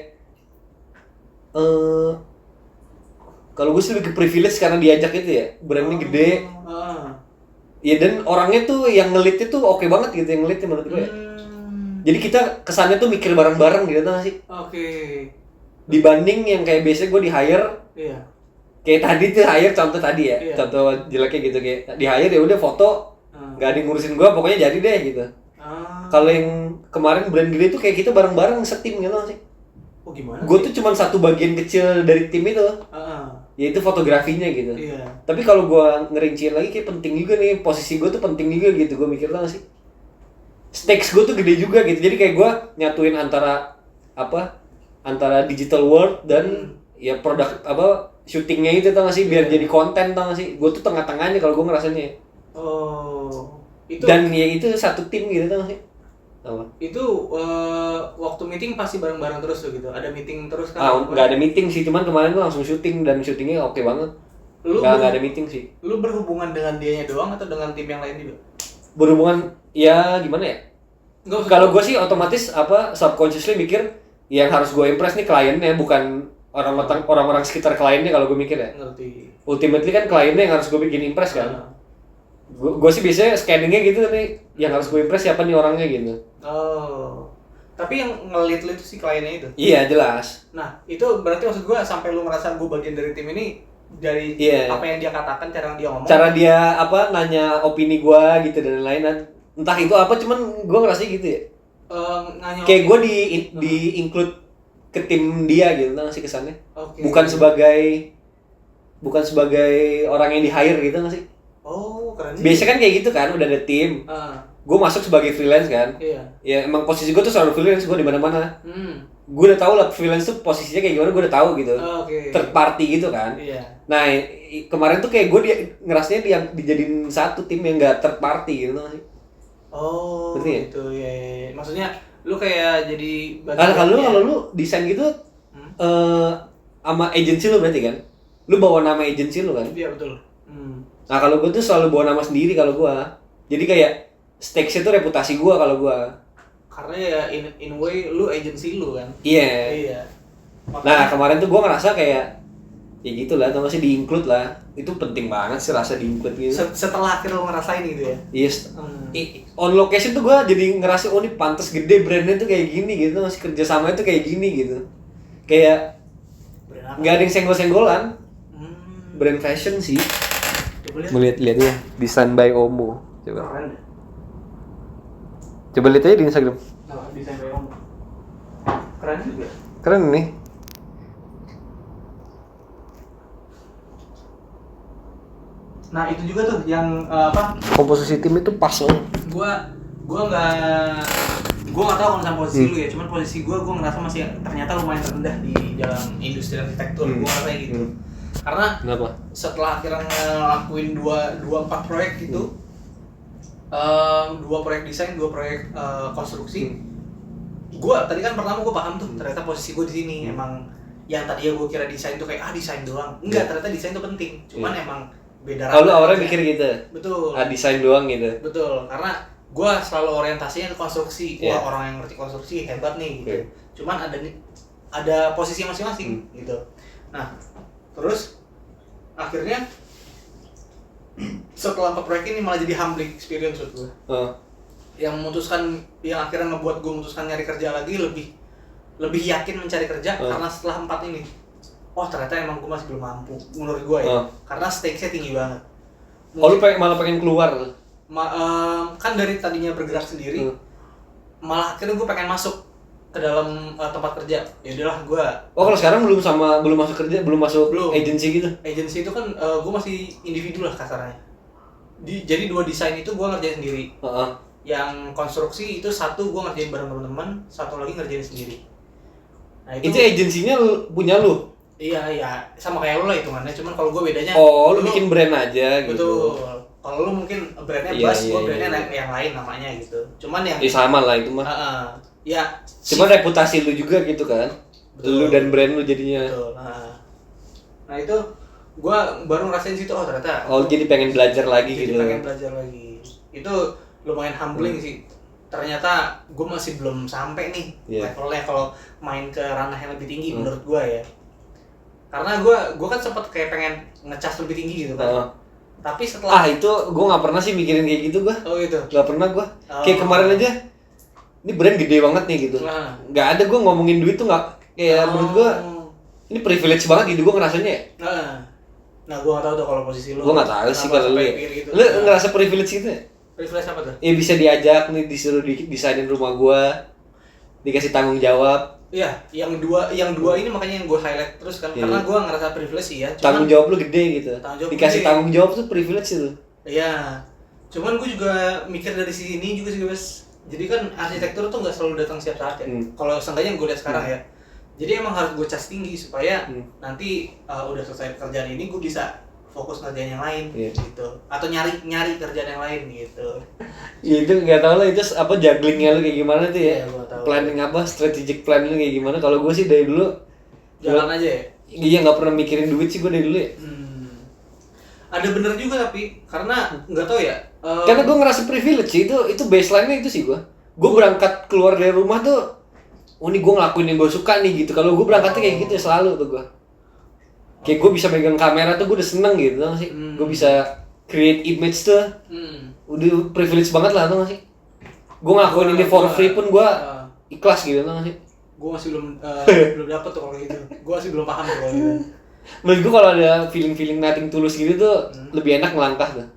kalau gue sih lebih ke privilege karena diajak itu ya, brandnya gede. Ya dan orangnya tuh yang ngelit itu oke banget gitu, yang ngelitnya menurut gue ya. Jadi kita kesannya tuh mikir bareng-bareng gitu tau gak sih? Oke. Dibanding yang kayak biasanya gue di hire. Iya. Kayak tadi tuh hire contoh tadi ya, contoh jeleknya gitu, kayak di hire ya udah foto, nggak ada yang ngurusin gue, pokoknya jadi deh gitu. Kalau yang kemarin brand gede tuh kayak kita bareng-bareng setim gitu sih. Oh gimana? Gue tuh cuma satu bagian kecil dari tim itu, yaitu fotografinya gitu. Iya. Tapi kalau gue ngerinciin lagi kayak penting juga nih, posisi gue tuh penting juga gitu, gue mikir tau gak sih? Stakes gue tuh gede juga gitu, jadi kayak gue nyatuin antara digital world dan ya produk syutingnya itu tau gak sih, biar jadi konten tau gak sih? Gue tuh tengah-tengahnya kalau gue ngerasanya. Dan ya itu satu tim gitu tau gak sih? Itu waktu meeting pasti bareng-bareng terus tuh gitu. Ada meeting terus kan? Nggak ada meeting sih, cuman kemarin tuh langsung syuting dan syutingnya oke banget. Nggak ada meeting sih. Lu berhubungan dengan dianya doang atau dengan tim yang lain juga? Berhubungan ya gimana ya? Kalau gue sih otomatis subconsciously mikir yang harus gue impress nih kliennya, bukan orang-orang sekitar kliennya kalau gue mikir ya. Ngerti. Ultimately kan kliennya yang harus gue bikin impress kan. Gue sih biasanya scanningnya gitu nih, yang harus gue impress siapa nih orangnya gitu. Tapi yang ngelit lu itu si kliennya itu? Iya jelas. Nah itu berarti maksud gue sampai lu merasa gue bagian dari tim ini dari apa yang dia katakan, cara yang dia ngomong. Cara dia nanya opini gue gitu dan lain-lain. Entah itu apa, cuman gue ngerasa gitu ya. Kayak gue di include ke tim dia gitu, nggak sih kesannya? Bukan sebagai orang yang di hire gitu nggak sih? Keren. Biasanya kan kayak gitu kan, udah ada tim. Gue masuk sebagai freelance kan. Iya. Ya emang posisi gue tuh selalu freelance, gue di mana-mana. Gue udah tahu lah freelance tuh posisinya kayak gimana, gue udah tahu gitu. Third party gitu kan. Iya. Nah kemarin tuh kayak gue ngerasanya dia dijadiin satu tim yang nggak third party gitu nggak sih? Berarti ya? Gitu ya. Maksudnya lu kayak jadi kalau lu desain gitu sama agency lu berarti kan? Lu bawa nama agency lu kan? Iya betul. Nah kalau gue tuh selalu bawa nama sendiri kalau gue. Jadi kayak stakes-nya tuh reputasi gue kalau gue. Karena ya in way lu agency lu kan? Iya. Nah kemarin tuh gue ngerasa kayak ya gitu lah, tau gak sih, di-include lah. Itu penting banget sih rasa di-include gitu. Setelah akhirnya lu ngerasain gitu ya? Yes. On location tuh gue jadi ngerasa, oh ini pantas gede brandnya tuh kayak gini gitu, masih kerjasamanya tuh kayak gini gitu. Kayak nggak ada yang senggol-senggolan. Brand fashion sih. Melihat ya, desain by Omo. Coba lihat aja di Instagram. Desain by Omo. Keren juga. Keren nih. Nah itu juga tuh yang Komposisi tim itu pas loh. gue nggak tahu kalau misalnya posisi lu ya, cuman posisi gue ngerasa masih ternyata lumayan rendah di dalam industri arsitektur. Gue ngerasa gitu karena Kenapa? setelah akhirnya ngelakuin dua 4 proyek gitu, 2 proyek desain, 2 proyek konstruksi. Gue tadi kan pertama gue paham tuh ternyata posisi gue di sini emang yang tadinya gue kira desain tuh kayak desain doang, enggak, ternyata desain tuh penting, cuman emang beda. Kalau orang mikir gitu. Betul. Desain doang gitu. Betul, karena gue selalu orientasinya ke konstruksi. Wah, orang yang ngerti konstruksi hebat nih gitu. Cuman ada posisi masing-masing gitu. Nah, terus akhirnya setelah 4 proyek ini malah jadi humbling experience buat gue. Yang akhirnya ngebuat gue memutuskan nyari kerja lagi, lebih yakin mencari kerja karena setelah 4 ini. Oh, ternyata emang gue masih belum mampu menurut gue ya. Karena stakes-nya tinggi banget. Lu malah pengen keluar. Kan dari tadinya bergerak sendiri, malah akhirnya gue pengen masuk ke dalam tempat kerja. Ya udahlah gue. Oh, kalau sekarang belum masuk kerja, belum masuk agency gitu. Agency itu kan gue masih individu lah kasarnya. Jadi 2 desain itu gue ngerjain sendiri. Yang konstruksi itu 1 gue ngerjain bareng teman-teman, 1 lagi ngerjain sendiri. Nah, itu agensinya punya lu. Iya, sama kayak lu lah hitungannya. Cuman kalau gue bedanya. Lu bikin brand aja gitu. Betul. Kalau lu mungkin brandnya Bas, gue brandnya yang lain namanya gitu. Cuman yang sama lah itu mah. Ya. Cuman reputasi lu juga gitu kan. Betul. Lu dan brand lu jadinya. Betul. Nah itu gue baru ngerasain situ, ternyata. Jadi pengen belajar lagi gitu. Pengen belajar lagi. Itu lumayan humbling sih. Ternyata gue masih belum sampai nih levelnya kalau main ke ranah yang lebih tinggi menurut gue ya. Karena gue kan sempet kayak pengen ngecas lebih tinggi gitu kan. Tapi setelah itu gue nggak pernah sih mikirin kayak gitu gue. Oh gitu. Nggak pernah gue. Kayak kemarin aja. Ini brand gede banget nih gitu. Nggak ada gue ngomongin duit tuh nggak. Kayak menurut gue ini privilege banget gitu gue ngerasanya. Nah gue nggak tahu tuh kalau posisi lu. Gue nggak tahu sih kalau lu. Gitu. Lu ngerasa privilege gitu ya? Privilege apa tuh? Ya bisa diajak nih, disuruh desainin rumah gue, dikasih tanggung jawab. Iya, yang dua ini makanya yang gue highlight terus kan, karena gue ngerasa privilege sih ya. Tanggung jawab lu gede gitu. Dikasih tanggung jawab tuh privilege itu. Iya. Cuman gue juga mikir dari sisi ini juga sih guys. Jadi kan arsitektur tuh nggak selalu datang setiap saat ya. Kalau seenggaknya yang gue lihat sekarang ya. Jadi emang harus gue cas tinggi supaya nanti udah selesai pekerjaan ini gue bisa fokus ngerjain yang lain gitu. Atau nyari kerjaan yang lain gitu. Ya itu nggak tahu lah itu apa jugglingnya lu kayak gimana tuh ya. Planning apa, strategic plan lu kayak gimana. Kalau gue sih dari dulu jalan aja ya. Iya, nggak pernah mikirin duit sih gue dari dulu ya. Ada bener juga tapi karena nggak tahu ya. Karena gue ngerasa privilege sih, itu baseline-nya itu sih gue. Gue berangkat keluar dari rumah tuh, ini gue ngelakuin yang gue suka nih gitu. Kalau gue berangkatnya kayak gitu selalu tuh gue. Kayak gue bisa megang kamera tuh gue udah seneng gitu tau gak sih. Gue bisa create image tuh. Udah privilege banget lah tau gak sih. Gue ngelakuin ini for free pun gue ikhlas gitu tau gak sih. Gue masih belum dapet tuh kalau gitu. Gue masih belum paham tuh kalau gitu. Menurut gue kalau ada feeling nothing tulus gitu tuh lebih enak ngelangkah tuh.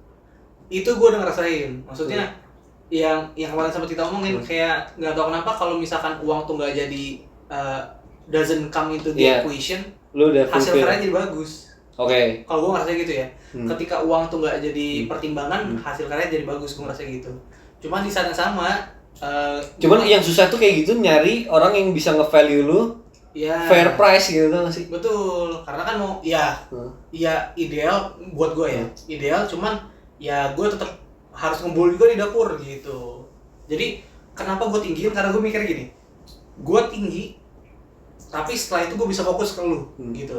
Itu gue udah ngerasain. Maksudnya yang kemarin sempat kita omongin kayak nggak tahu kenapa kalau misalkan uang tuh nggak jadi doesn't come into the equation, hasil karyanya jadi bagus. Oke. Kalau gue ngerasa gitu ya. Ketika uang tuh nggak jadi pertimbangan, hasil karya jadi bagus. Gue ngerasa gitu. Cuman di saat yang sama. Cuman yang susah tuh kayak gitu nyari orang yang bisa nge-value lu. Fair price gitu tuh sih. Betul. Karena kan mau ya ideal buat gue ya. Ideal cuman ya gue tetap harus ngumpul juga di dapur gitu. Jadi kenapa gue tinggiin? Karena gue mikir gini. Gue tinggi tapi setelah itu gue bisa fokus ke lu gitu.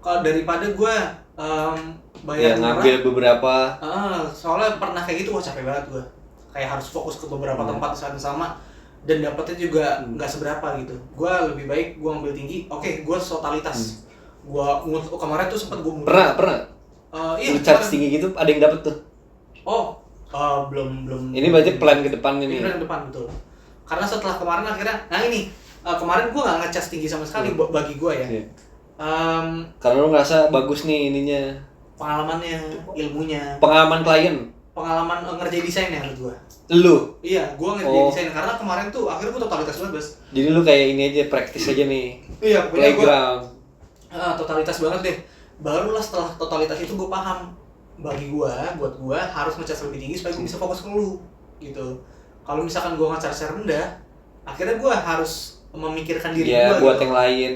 Kalau daripada gue bayar ngambil beberapa. Soalnya pernah kayak gitu, wah capek banget gue. Kayak harus fokus ke beberapa tempat saat yang sama dan dapetnya juga nggak seberapa gitu. Gue lebih baik gue ambil tinggi. Oke, gue totalitas. Gue kemarin tuh sempet gue pernah. Iya. Charge tinggi gitu ada yang dapet tuh. Belum. Ini berarti plan ke depan ini. Ini plan ke depan betul. Karena setelah kemarin akhirnya, kemarin gue nggak ngecas tinggi sama sekali bagi gue ya. Karena lu ngerasa bagus nih ininya. Pengalamannya, ilmunya. Pengalaman klien. Pengalaman ngerjain desainnya menurut gue. Lu? Iya, gue ngerjain desain karena kemarin tuh akhirnya gue totalitas banget Bas. Jadi lu kayak ini aja praktis aja nih. Iya, playground. Totalitas banget deh. Barulah setelah totalitas itu gue paham buat gua harus ngecas lebih tinggi supaya gua bisa fokus ke lu gitu. Kalau misalkan gua ngecas rendah, akhirnya gua harus memikirkan diri gua buat gitu. yang lain.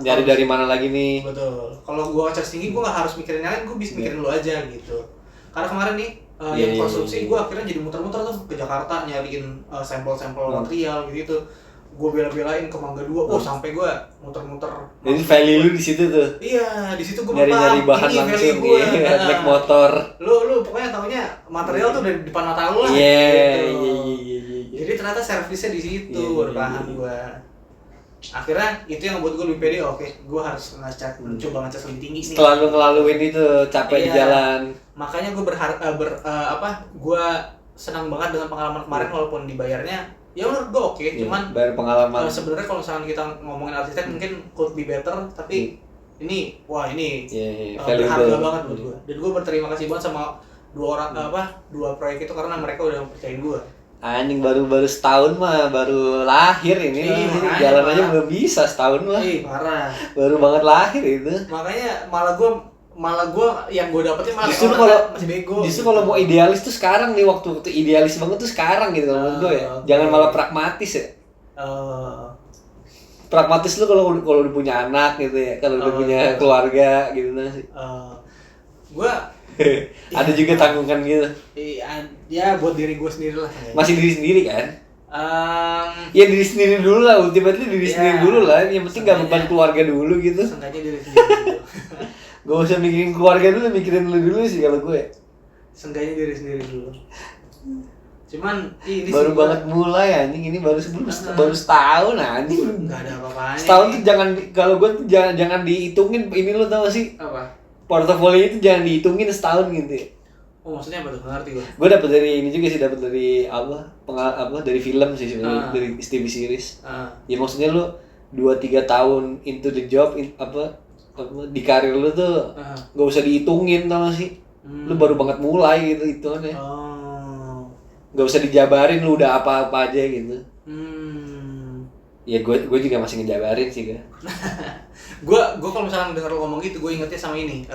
Nyari dari mana lagi nih? Betul. Kalau gua ngecas tinggi, gua nggak harus mikirin yang lain, gua bisa mikirin lu aja gitu. Karena kemarin nih yang konstruksi gua akhirnya jadi muter-muter tuh ke Jakarta nyariin sampel-sampel material gitu. Gue bela-belain ke Mangga 2, sampai gue muter-muter. Jadi value lu di situ tuh. Iya, di situ gue nyari bahan langsung naik motor. Lu pokoknya taunya material tuh dari depan mata lu lah. Iya. Jadi ternyata servisnya di situ, berbahan gue. Akhirnya itu yang membuat gue lebih pede. Oke, gue harus coba ngecas lebih tinggi nih. Setelah lu ngelaluin itu capek di jalan. Makanya gue gue senang banget dengan pengalaman kemarin walaupun dibayarnya ya menurut gue oke, cuman bayar pengalaman. Sebenarnya kalau misalkan kita ngomongin arsitek mungkin could be better, tapi ini berharga banget buat gue. Dan gue berterima kasih banget sama dua proyek itu karena mereka udah percayain gue. Anjing baru setahun mah, baru lahir ini. Jalan aja belum bisa setahun mah. Parah. Baru banget lahir itu. Makanya malah gue yang gue dapetin malah justru kalau masih bego. Justru kalau mau idealis tuh sekarang nih, waktu idealis banget tuh sekarang gitu menurut gue ya. Jangan malah pragmatis ya. Pragmatis lu kalau udah punya anak gitu ya, kalau udah punya keluarga gitu sih. Gue ada juga tanggungan gitu. Ya buat diri gue sendiri lah. Masih diri sendiri kan? Ya diri sendiri dulu lah, ultimately diri sendiri dulu lah. Yang penting gak beban keluarga dulu gitu. Sengaja diri sendiri dulu. Gak usah mikirin keluarga dulu, mikirin lu dulu sih kalau gue. Sengaja diri sendiri dulu. Cuman ini baru banget mulai anjing, ini baru setahun anjing. Enggak ada apa-apanya. Setahun tuh kalau gue tuh jangan dihitungin ini, lu tau gak sih? Apa? Portofolio itu jangan dihitungin setahun gitu ya. Oh, maksudnya apa tuh? Ngerti gue. Gue dapet dari ini juga sih, dapet dari dari film sih sebenarnya, dari TV series. Ya maksudnya lu 2-3 tahun into the job, di karir lu tuh gak usah dihitungin tau gak sih. Lu baru banget mulai gitu hitungannya. Gak usah dijabarin lu udah apa-apa aja gitu. Ya gue juga masih ngejabarin sih kan. gue kalau misalnya denger lo ngomong gitu, gue ingetnya sama ini.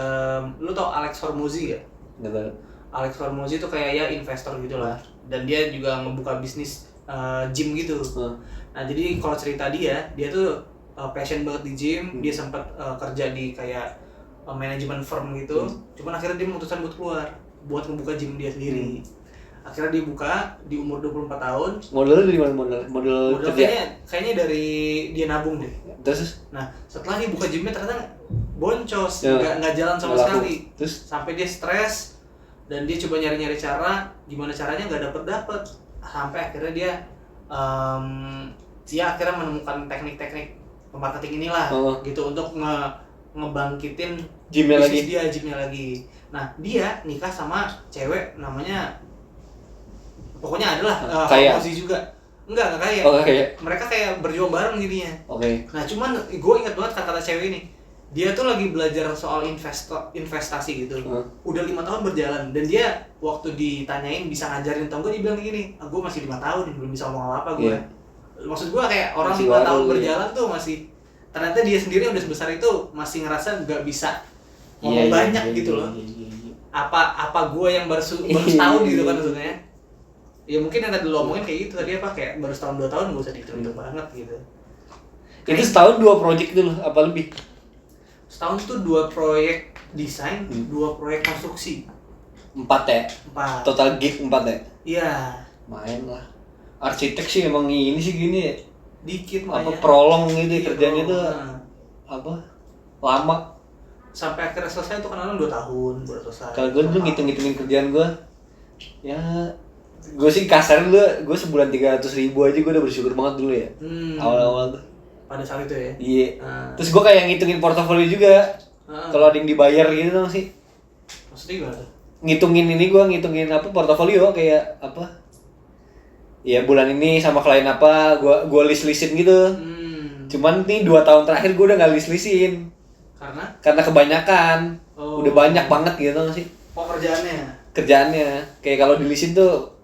Lu tau Alex Hormozy gak? Gak tau. Alex Hormozy itu kayak ya investor gitu lah. Dan dia juga ngebuka bisnis gym gitu. Nah jadi kalau cerita dia tuh passion banget di gym. Dia sempat kerja di kayak manajemen firm gitu. Cuman akhirnya dia memutuskan buat keluar, buat ngebuka gym dia sendiri. Akhirnya dia buka di umur 24 tahun. Modalnya dari mana? Modal kerja? Kayaknya dari dia nabung deh. Terus? Nah setelah dia buka gymnya ternyata boncos, nggak jalan sama sekali. Terus? Sampai dia stres dan dia coba nyari cara gimana caranya nggak dapet. Sampai akhirnya dia akhirnya menemukan teknik-teknik marketing inilah gitu untuk ngebangkitin gymnya lagi. Nah dia nikah sama cewek namanya pokoknya adalah Hormozy juga. Enggak kaya. Mereka kayak berjuang bareng jadinya. Nah cuman gue ingat banget kata cewek ini. Dia tuh lagi belajar soal investasi gitu. Udah 5 tahun berjalan dan dia waktu ditanyain bisa ngajarin atau enggak, dia bilang gini, gue masih 5 tahun belum bisa ngomong apa-apa gue. Maksud gue kayak orang 5 tahun berjalan tuh masih, ternyata dia sendiri udah sebesar itu masih ngerasa nggak bisa ngomong banyak gitu loh. Apa gue yang baru setahun gitu kan maksudnya. Ya mungkin yang tadi lo omongin kayak gitu tadi kayak baru setahun 2 tahun gak usah dihitung banget gitu. Itu setahun 2 project dulu apa lebih? Setahun tuh 2 proyek desain, 2 proyek konstruksi. 4 ya? 4. Total gig 4 ya? Iya. Main lah. Arsitek sih emang ini sih gini ya. Dikit makanya. Prolong gitu kerjanya tuh lama. Sampai akhirnya selesai tuh kan 2 tahun baru selesai. Kalau gue dulu ngitung-ngitungin kerjaan gue, ya gue sih kasar dulu, gue sebulan 300.000 aja gue udah bersyukur banget dulu ya. Awal-awal tuh. Pada saat itu ya? Iya. Terus gue kayak ngitungin portofolio juga. Kalau ada yang dibayar gitu dong sih. Maksudnya gimana? Ngitungin portofolio kayak ya bulan ini sama klien apa, gue list-listin gitu. Cuman nih 2 tahun terakhir gue udah gak list-listin. Karena kebanyakan. Udah banyak banget gitu sih. Kerjaannya. Kayak kalau di-listin tuh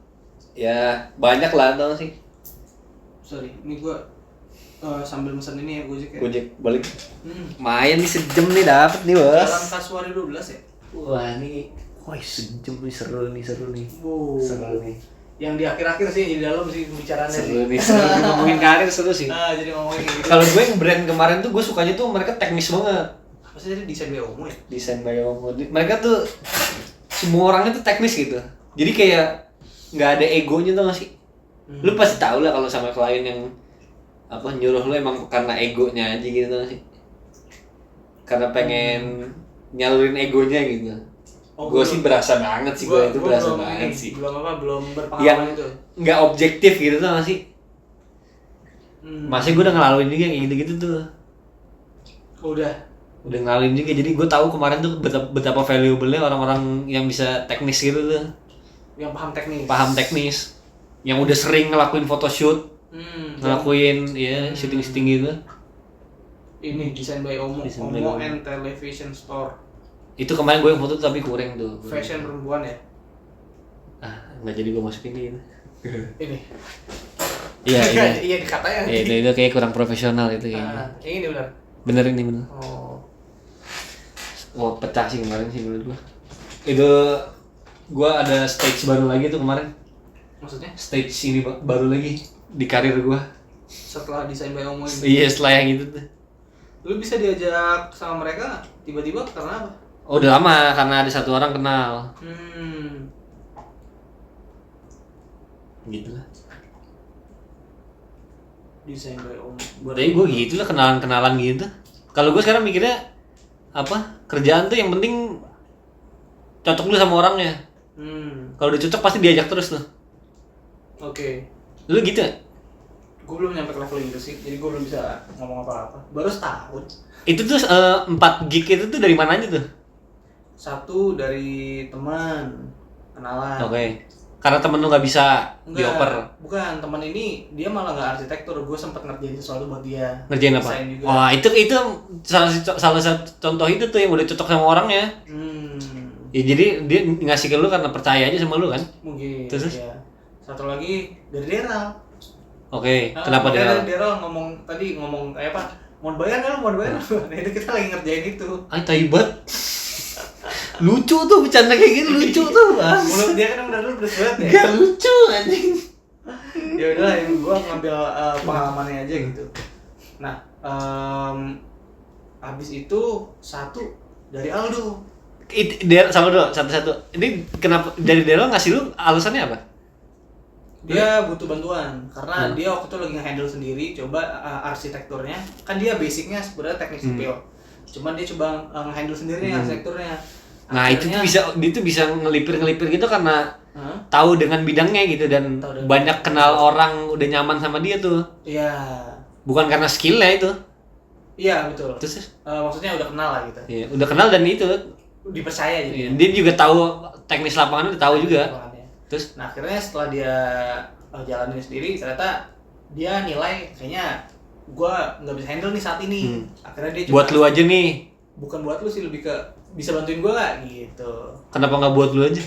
ya banyak lah tau sih. Sorry, ini gue sambil mesen ini ya Gojek ya. Gojek balik. Main nih sejam nih dapet nih bos. Jalan Kasuari 12 ya? Wah ini Wah, sejam nih, seru nih. Wow. Seru nih. Yang di akhir-akhir sih di dalam sih pembicaraannya Seru sih. nih, ngomongin karir seru sih. Jadi ngomongin gitu. Kalau gue yang brand kemarin tuh gue sukanya tuh mereka teknis banget. Maksudnya jadi desain BOMO ya? Desain Bayomo. Mereka tuh semua orangnya tuh teknis gitu. Jadi kayak nggak ada egonya tuh nggak sih? Lu pasti tahu lah kalau sama klien yang apa nyuruh lu emang karena egonya aja gitu nggak sih? Karena pengen nyalurin egonya gitu. Gue sih berasa banget sih, gue itu berasa banget sih. Belum berpengalaman Yang itu. nggak objektif gitu tuh nggak sih? Masih gue udah ngelaluin juga kayak gitu-gitu tuh. Udah Ngalamin juga, jadi gue tahu kemarin tuh betapa valuable-nya orang-orang yang bisa teknis gitu tuh. yang Paham teknis. Yang udah sering ngelakuin photoshoot, ngelakuin syuting gitu. Ini desain by Omo, Desain by Omo Omo. and Television Store. Itu kemarin gue yang foto tapi kurang tuh. Fashion perempuan ya? Nggak jadi gue masukin gitu. Ini. Iya, iya. Iya dikatanya. Itu kayak kurang profesional itu kayaknya. Ini benar. Bener ini bener. Oh. Wah, pecah sih kemarin sih menurut gua. Itu gua ada stage baru lagi tuh kemarin. Maksudnya? Stage ini baru lagi di karir gua. Setelah desain by Omo ini. Iya, setelah yang itu tuh. Lu bisa diajak sama mereka tiba-tiba karena apa? Oh, udah lama karena ada satu orang kenal. Gitu lah. Desain by Omo. Tapi gua gitu lah, kenalan-kenalan gitu. Kalau gua sekarang mikirnya apa? Kerjaan tuh yang penting cocok dulu sama orangnya. Kalau udah cocok pasti diajak terus tuh. Oke. Lu gitu gak? Gue belum nyampe ke level itu sih, jadi gue belum bisa ngomong apa-apa. Baru setahun. Itu tuh 4 gig itu tuh dari mana aja tuh? Satu dari teman kenalan. Oke. Karena temen lu nggak bisa dioper. Bukan, teman ini dia malah nggak arsitektur. Gue sempet ngerjain sesuatu buat dia. Ngerjain apa? Desain juga. Wah, itu salah satu contoh itu tuh yang udah cocok sama orangnya. Ya jadi dia ngasih ke lu karena percaya aja sama lu kan? Mungkin. Terus? Ya. Satu lagi dari Deral. Oke, kenapa dia? Deral ngomong kayak apa? Mau bayar nggak lu? Mau bayar? Nah itu kita lagi ngerjain itu. Tai banget. Lucu tuh bercanda kayak gitu, lucu tuh. Mulut dia kan udah pedes banget ya. Gak lucu anjing. Ya udahlah, yang gue ngambil pengalamannya aja gitu. Nah, habis itu satu dari Aldo. Sama dulu satu-satu. Ini kenapa dari Delo ngasih lu alasannya apa? Dia butuh bantuan karena dia waktu itu lagi nge-handle sendiri, coba arsitekturnya. Kan dia basicnya sebenarnya teknik sipil. Cuman dia coba nge-handle sendiri nih arsitekturnya. Nah, Akhirnya, itu bisa ngelipir gitu karena tahu dengan bidangnya gitu dan banyak kenal orang, udah nyaman sama dia tuh. Iya. Bukan karena skillnya itu. Iya, betul. Terus maksudnya udah kenal lah gitu. iya, udah kenal dan itu Dipercaya jadi. dia juga tahu teknis lapangan, udah tahu juga. Terus Nah, akhirnya setelah dia jalanin sendiri, ternyata dia nilai kayaknya gua nggak bisa handle nih saat ini. Akhirnya dia buat lu aja nih. Bukan buat lu sih, lebih ke bisa bantuin gua nggak gitu. Kenapa nggak buat lu aja?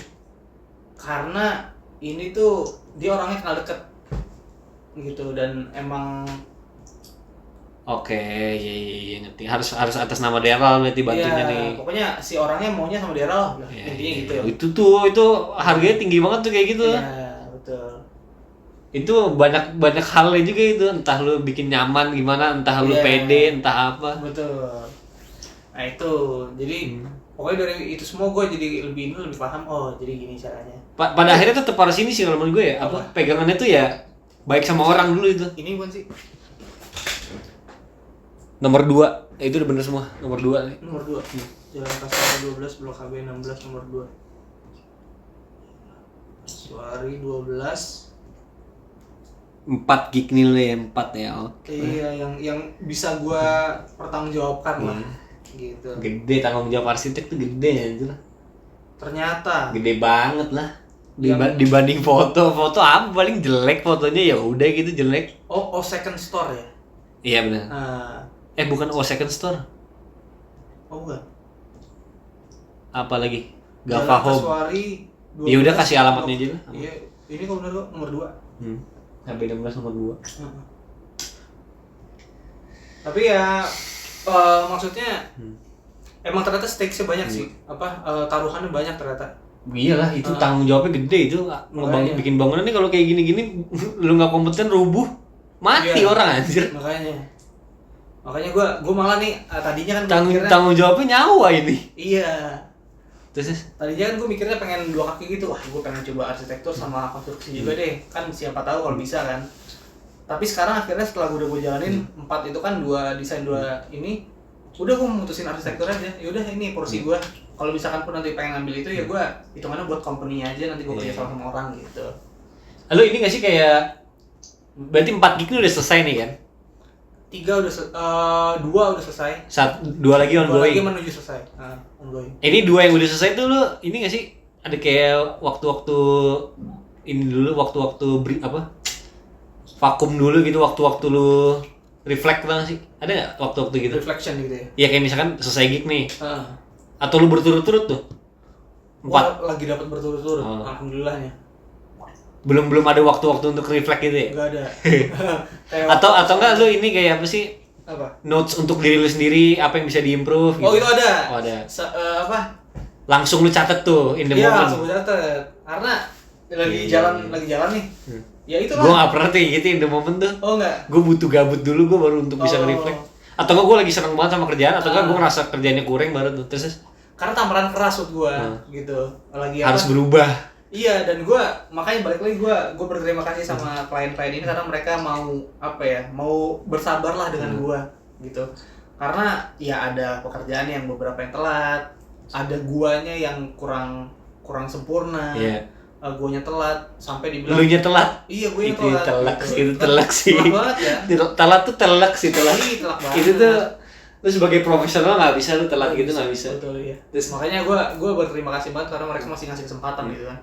Karena ini tuh dia orangnya kenal deket gitu dan emang Oke, iya ngerti. Harus atas nama Daryl berarti bantunya nih. Pokoknya si orangnya maunya sama Daryl, intinya gitu ya. Itu harganya tinggi banget tuh kayak gitu. Iya, betul. Itu banyak halnya juga itu, entah lu bikin nyaman gimana, entah lu pede, entah apa. Betul. Nah itu, jadi pokoknya dari itu semua gue jadi lebih paham. Oh jadi gini caranya. Pada akhirnya tetap harus ini sih kalau menurut gue ya. Apa pegangannya tuh ya baik sama orang dulu itu. Ini bukan sih. Nomor 2, itu udah bener semua. Nomor 2 nih. Nomor 2. Jalan Kasuari 12, Blok HB 16, nomor 2. Kasuari 12. 4 gig nilai 4 ya. Oke. Iya, yang bisa gua pertanggungjawabkan lah. Gitu. Gede, tanggung jawab arsitek tuh gede anjir. Ternyata Gede banget lah. Dibanding foto apa paling jelek fotonya, ya udah gitu jelek. Oh second store ya? Iya benar. Bukan second store. Oh bukan. Apa lagi? Jalan Gava Home. Kasuari 12. Ya udah kasih alamatnya aja lah. Iya, ini kalau benar kok nomor 2. HB 16 nomor 2. Tapi ya maksudnya emang ternyata stakes-nya banyak sih. Taruhannya banyak ternyata. Iyalah, itu tanggung jawabnya gede itu. Bikin bangunan nih kalau kayak gini-gini lu nggak kompeten rubuh, mati orang anjir. Makanya gue malah nih tadinya kan tanggung jawabnya nyawa ini. Iya. Terus Tadinya kan gue mikirnya pengen 2 kaki gitu. Gue pengen coba arsitektur sama konstruksi juga deh. Kan siapa tahu kalau bisa kan. Tapi sekarang akhirnya setelah gue jalanin 4 itu kan 2 desain 2 ini, udah gue mutusin arsitektur aja. Ya udah ini porsi gue. Kalau misalkan pun nanti pengen ngambil itu ya gue hitungannya buat company-nya aja, nanti gue kerja sama orang gitu. Lalu ini nggak sih kayak berarti 4 gig udah selesai nih kan? 2 udah selesai. 2 lagi ongoing. 2 lagi menuju selesai. Ongoing. Ini 2 yang udah selesai tuh lu ini nggak sih ada kayak waktu-waktu ini dulu, waktu-waktu vakum dulu gitu, waktu-waktu lu reflect banget sih? Ada nggak waktu-waktu gitu? Reflection gitu ya? Iya kayak misalkan selesai gig nih. Atau lu berturut-turut tuh? 4. Lagi dapat berturut-turut. Alhamdulillahnya. Belum ada waktu-waktu untuk reflect gitu ya? Enggak ada. atau enggak lu ini kayak apa sih? Apa? Notes untuk diri lu sendiri, apa yang bisa diimprove gitu. Oh, itu ada. Oh, ada. Langsung lu catat tuh in the moment. Iya, langsung gue catat. Karena lagi jalan nih. Ya itu lah. Gue gak pernah tuh gitu in the moment tuh. Oh enggak? Gue butuh gabut dulu gue baru untuk bisa nge-reflect. Atau enggak gue lagi seneng banget sama kerjaan, atau enggak gue ngerasa kerjaannya kurang baru tuh. Terus karena tamparan keras buat gue gitu. Lagi harus berubah. Iya, dan gue makanya balik lagi gue berterima kasih sama klien-klien ini karena mereka mau bersabar lah dengan gue gitu. Karena ya ada pekerjaan yang beberapa yang telat, ada guanya yang kurang sempurna. Iya. Guanya telat sampai dibilang Lunya telat. Iya, gue yang telat. Itu telak sih. Telak banget ya. Telat tuh telak sih, telak. Telak banget. Itu tuh lu sebagai profesional nggak bisa lu telat gitu, nggak bisa. Betul ya. Terus makanya gue berterima kasih banget karena mereka masih ngasih kesempatan gitu kan.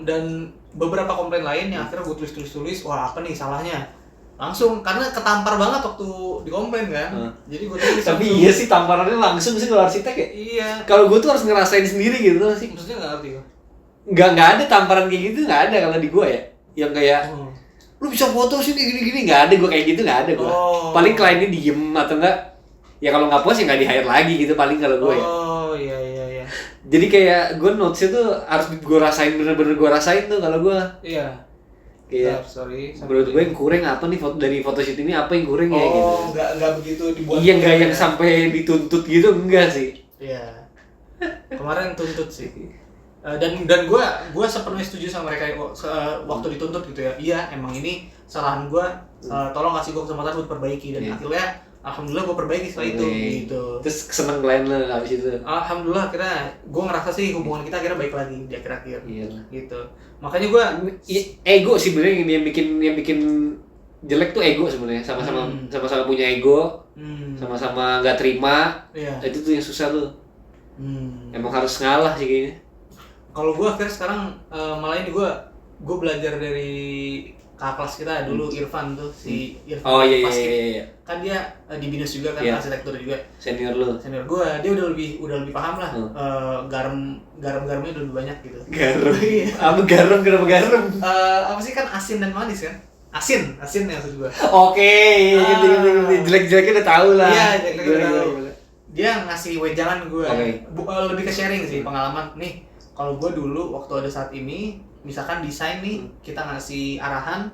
Dan beberapa komplain lain yang akhirnya gue tulis, wah apa nih salahnya? Langsung karena ketampar banget waktu dikomplain kan. Jadi gue tulis. Tapi iya sih tamparannya langsung sih kalau arsitek ya. Iya. Kalau gue tuh harus ngerasain sendiri gitu sih. Maksudnya nggak ngerti gue. Nggak ada tamparan kayak gitu, nggak ada kalau di gue ya. Yang kayak lu bisa foto sini gini nggak ada gue kayak gitu, nggak ada gue. Paling kliennya diem atau enggak ya kalau nggak puas ya nggak di hire lagi gitu paling kalau gue ya. Oh iya. Jadi kayak gue notesnya tuh harus gue rasain, bener-bener gue rasain tuh kalau gue. Iya. Kayak sorry. menurut gue yang kurang apa nih dari photoshoot ini, apa yang kurang ya gitu. Oh nggak begitu dibuat. Iya nggak yang sampai dituntut gitu, enggak sih. Iya. Kemarin tuntut sih. Dan gue sepenuhnya setuju sama mereka waktu dituntut gitu ya. Iya emang ini kesalahan gue. Tolong kasih gue kesempatan buat perbaiki dan akhirnya alhamdulillah gue perbaiki setelah itu gitu. Terus seneng klien lo abis itu. Alhamdulillah akhirnya gue ngerasa sih hubungan kita akhirnya baik lagi di akhir-akhir. Iya. Gitu. Makanya gue ego sih sebenarnya yang bikin jelek tuh ego sebenarnya, sama-sama punya ego, sama-sama nggak terima. Iya. Itu tuh yang susah tuh. Emang harus ngalah sih kayaknya. Kalau gue akhirnya sekarang malah ini gue belajar dari kakak kelas kita dulu Irfan tuh, si Irfan. Oh iya. Kan dia di BINUS juga kan, arsitektur juga. Senior gue, dia udah lebih paham lah. Garamnya udah lebih banyak gitu. Garam. Apa garam? Kenapa garam? Apa sih kan asin dan manis kan? Asin ya maksud gue. Oke, jelek-jeleknya udah tahu lah. Iya, jelek-jeleknya udah tahu. Dia ngasih wejangan gue. Lebih ke sharing sih pengalaman. Nih, kalau gue dulu waktu ada saat ini, misalkan desain nih, kita ngasih arahan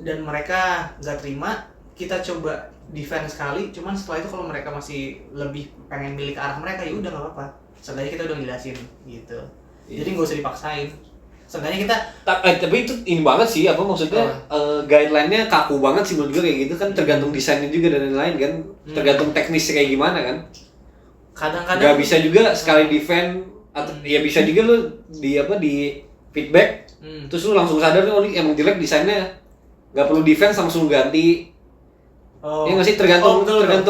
dan mereka nggak terima, kita coba defend sekali. Cuman setelah itu kalau mereka masih lebih pengen milih ke arah mereka, ya udah nggak apa-apa. Seenggaknya kita udah ngejelasin gitu. Jadi nggak usah dipaksain. Seenggaknya kita. Tapi itu ini banget sih, apa maksudnya guideline-nya kaku banget sih menurut gue kayak gitu kan, tergantung desainnya juga dan lain-lain kan, tergantung teknisnya kayak gimana kan. Kadang-kadang nggak bisa juga sekali defend atau ya bisa juga lu di feedback, terus lu langsung sadar nih, ini emang jelek desainnya, nggak perlu defense langsung ganti. Ya nggak sih, tergantung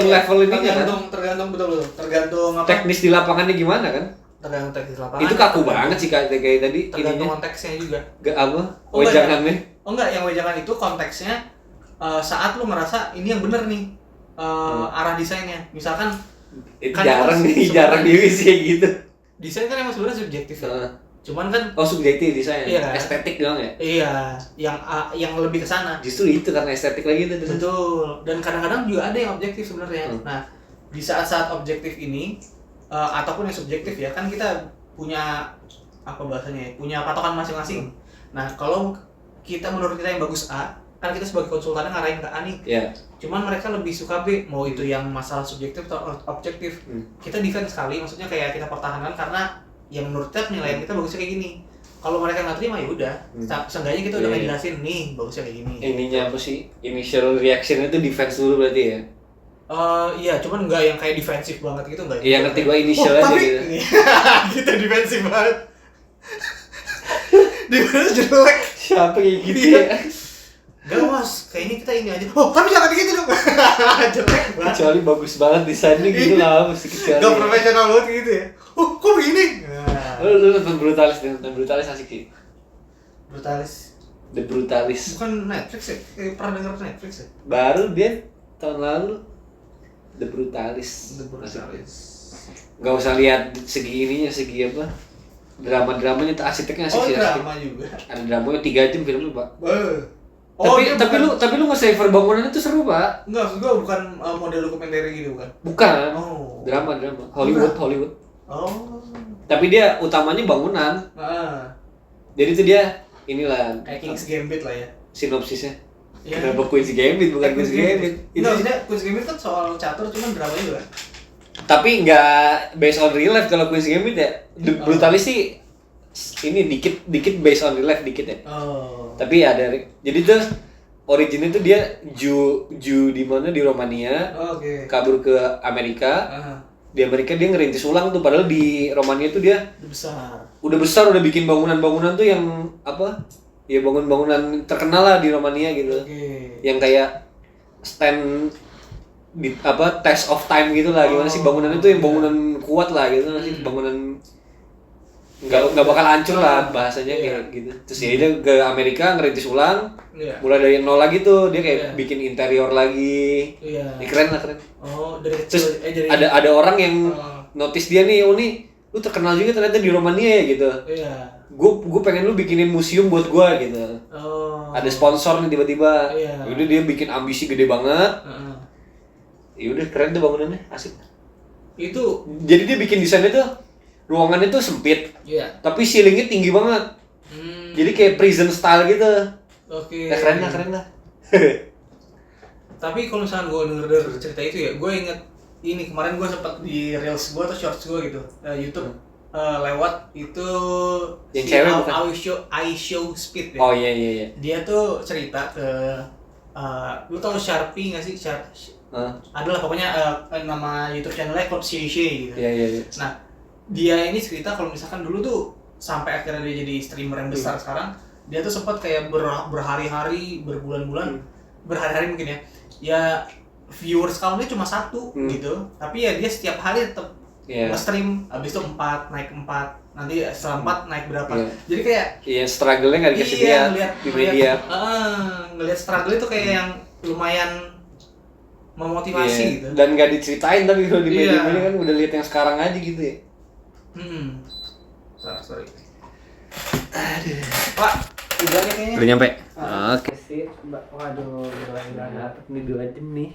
level ini kan. Tergantung apa? Teknis di lapangannya gimana kan? Tergantung teknis lapangan. Itu kaku banget sih kayak tadi. Tergantung konteksnya juga. Gak apa? Wejangannya. Enggak, yang wejangan itu konteksnya saat lu merasa ini yang bener nih arah desainnya. Misalkan kan jarang divisi kayak gitu. Desain kan emang sebenarnya subjektif ya. Cuman kan subjektif desain. Iya, estetik doang ya? Iya, yang lebih ke sana. Justru itu karena estetik lagi itu. Betul. Dan kadang-kadang juga ada yang objektif sebenarnya. Nah, di saat-saat objektif ini ataupun yang subjektif ya, kan kita punya apa bahasanya ya, punya patokan masing-masing. Nah kalau kita menurut kita yang bagus A, kan kita sebagai konsultan ngarahin ke A nih. Iya. Cuman mereka lebih suka B, mau itu yang masalah subjektif atau objektif. Kita defense sekali, maksudnya kayak kita pertahankan karena yang menurut kita penilaian kita bagusnya kayak gini. Kalau mereka nggak terima ya udah, seenggaknya kita udah ngejelasin nih bagusnya kayak gini. Ininya apa sih? Initial reaction itu defense dulu berarti ya? Iya, cuman nggak yang kayak defensif banget gitu nggak? Iya ngerti gua initial aja tapi gitu. kita defensif banget. Defense jelek. Siapa kayak gitu Iya. ya? Gak mas, kayaknya kita ini aja. Oh, tapi jangan gitu dong. Jelek banget. Kecuali bagus banget desainnya gitu lah, mesti kecuali. Gak profesional banget gitu ya. Oh, kok begini? Lu nonton Brutalis asik sih. Brutalis. The Brutalis. Bukan Netflix ya? Pernah denger Netflix ya? Baru dia tahun lalu The Brutalis. The Brutalis. Gak usah lihat segi ininya, segi apa? Drama-dramanya tuh arsiteknya asik Oh, sih. Asik. drama juga. Ada dramanya 3 jam filmnya, Pak. Oh, tapi lu nge-savor bangunan itu seru, Pak. enggak, maksud gua bukan model dokumenter gitu kan. Bukan. Oh. Drama. Hollywood. Oh. Tapi dia utamanya bangunan. Jadi tuh dia inilah Kayak King's Gambit lah ya. sinopsisnya. Iya. Kenapa Queen's Gambit bukan Queen's Gambit? Enggak, maksudnya Queen's Gambit kan soal catur cuman drama juga kan. Tapi nggak based on real life kalau Queen's Gambit ya. Brutalis sih ini dikit based on real life dikit ya. Oh. Tapi ada jadi tuh originnya tuh dia Jew di mana di Romania. Oke. Kabur ke Amerika. Di Amerika dia ngerintis ulang tuh padahal di Romania tuh dia udah besar udah bikin bangunan-bangunan tuh yang apa? Ya bangunan-bangunan terkenal lah di Romania gitu. Yang kayak stand di apa test of time gitu lah gimana sih bangunan itu yang bangunan kuat lah gitu sih bangunan nggak bakal hancur lah bahasanya kayak gitu. Terus ya dia ke Amerika ngerintis ulang mulai dari nol lagi tuh dia kayak bikin interior lagi. Ya, keren lah keren. Oh dari terus kecil ada orang yang notice dia nih, oh nih lu terkenal juga ternyata di Romania ya gitu. Gue pengen lu bikinin museum buat gue gitu. Ada sponsor nih tiba-tiba. Udah dia bikin ambisi gede banget. Ya udah keren tuh bangunannya, asik. Itu jadi dia bikin desainnya tuh ruangannya tuh sempit. Tapi ceilingnya tinggi banget. Jadi kayak prison style gitu. Oke. Ya, keren lah. Tapi kalau misalkan gue denger cerita itu ya, gue inget ini kemarin gue sempet di reels gue atau shorts gue gitu, YouTube lewat itu yang si cewek bukan? I Show Speed ya. Oh iya. Dia tuh cerita ke lu tau Sharpie nggak sih? Adalah pokoknya nama YouTube channelnya Club Shay gitu. Iya. Nah dia ini cerita kalau misalkan dulu tuh sampai akhirnya dia jadi streamer yang besar sekarang, dia tuh sempat kayak berhari-hari, berbulan-bulan, berhari-hari mungkin ya viewers count-nya cuma 1 gitu, tapi ya dia setiap hari tetap nge-stream, habis itu 4, naik 4, nanti setelah 4 naik berapa. Jadi kayak struggle-nya nggak dikasih lihat di media. Ngelihat struggle itu kayak yang lumayan memotivasi gitu. Dan nggak diceritain tapi kalau di media kan udah lihat yang sekarang aja gitu ya. Sorry. Aduh. Pak, udah kayaknya. Udah nyampe. Oke sih. Waduh, udah Ini 2 jam nih.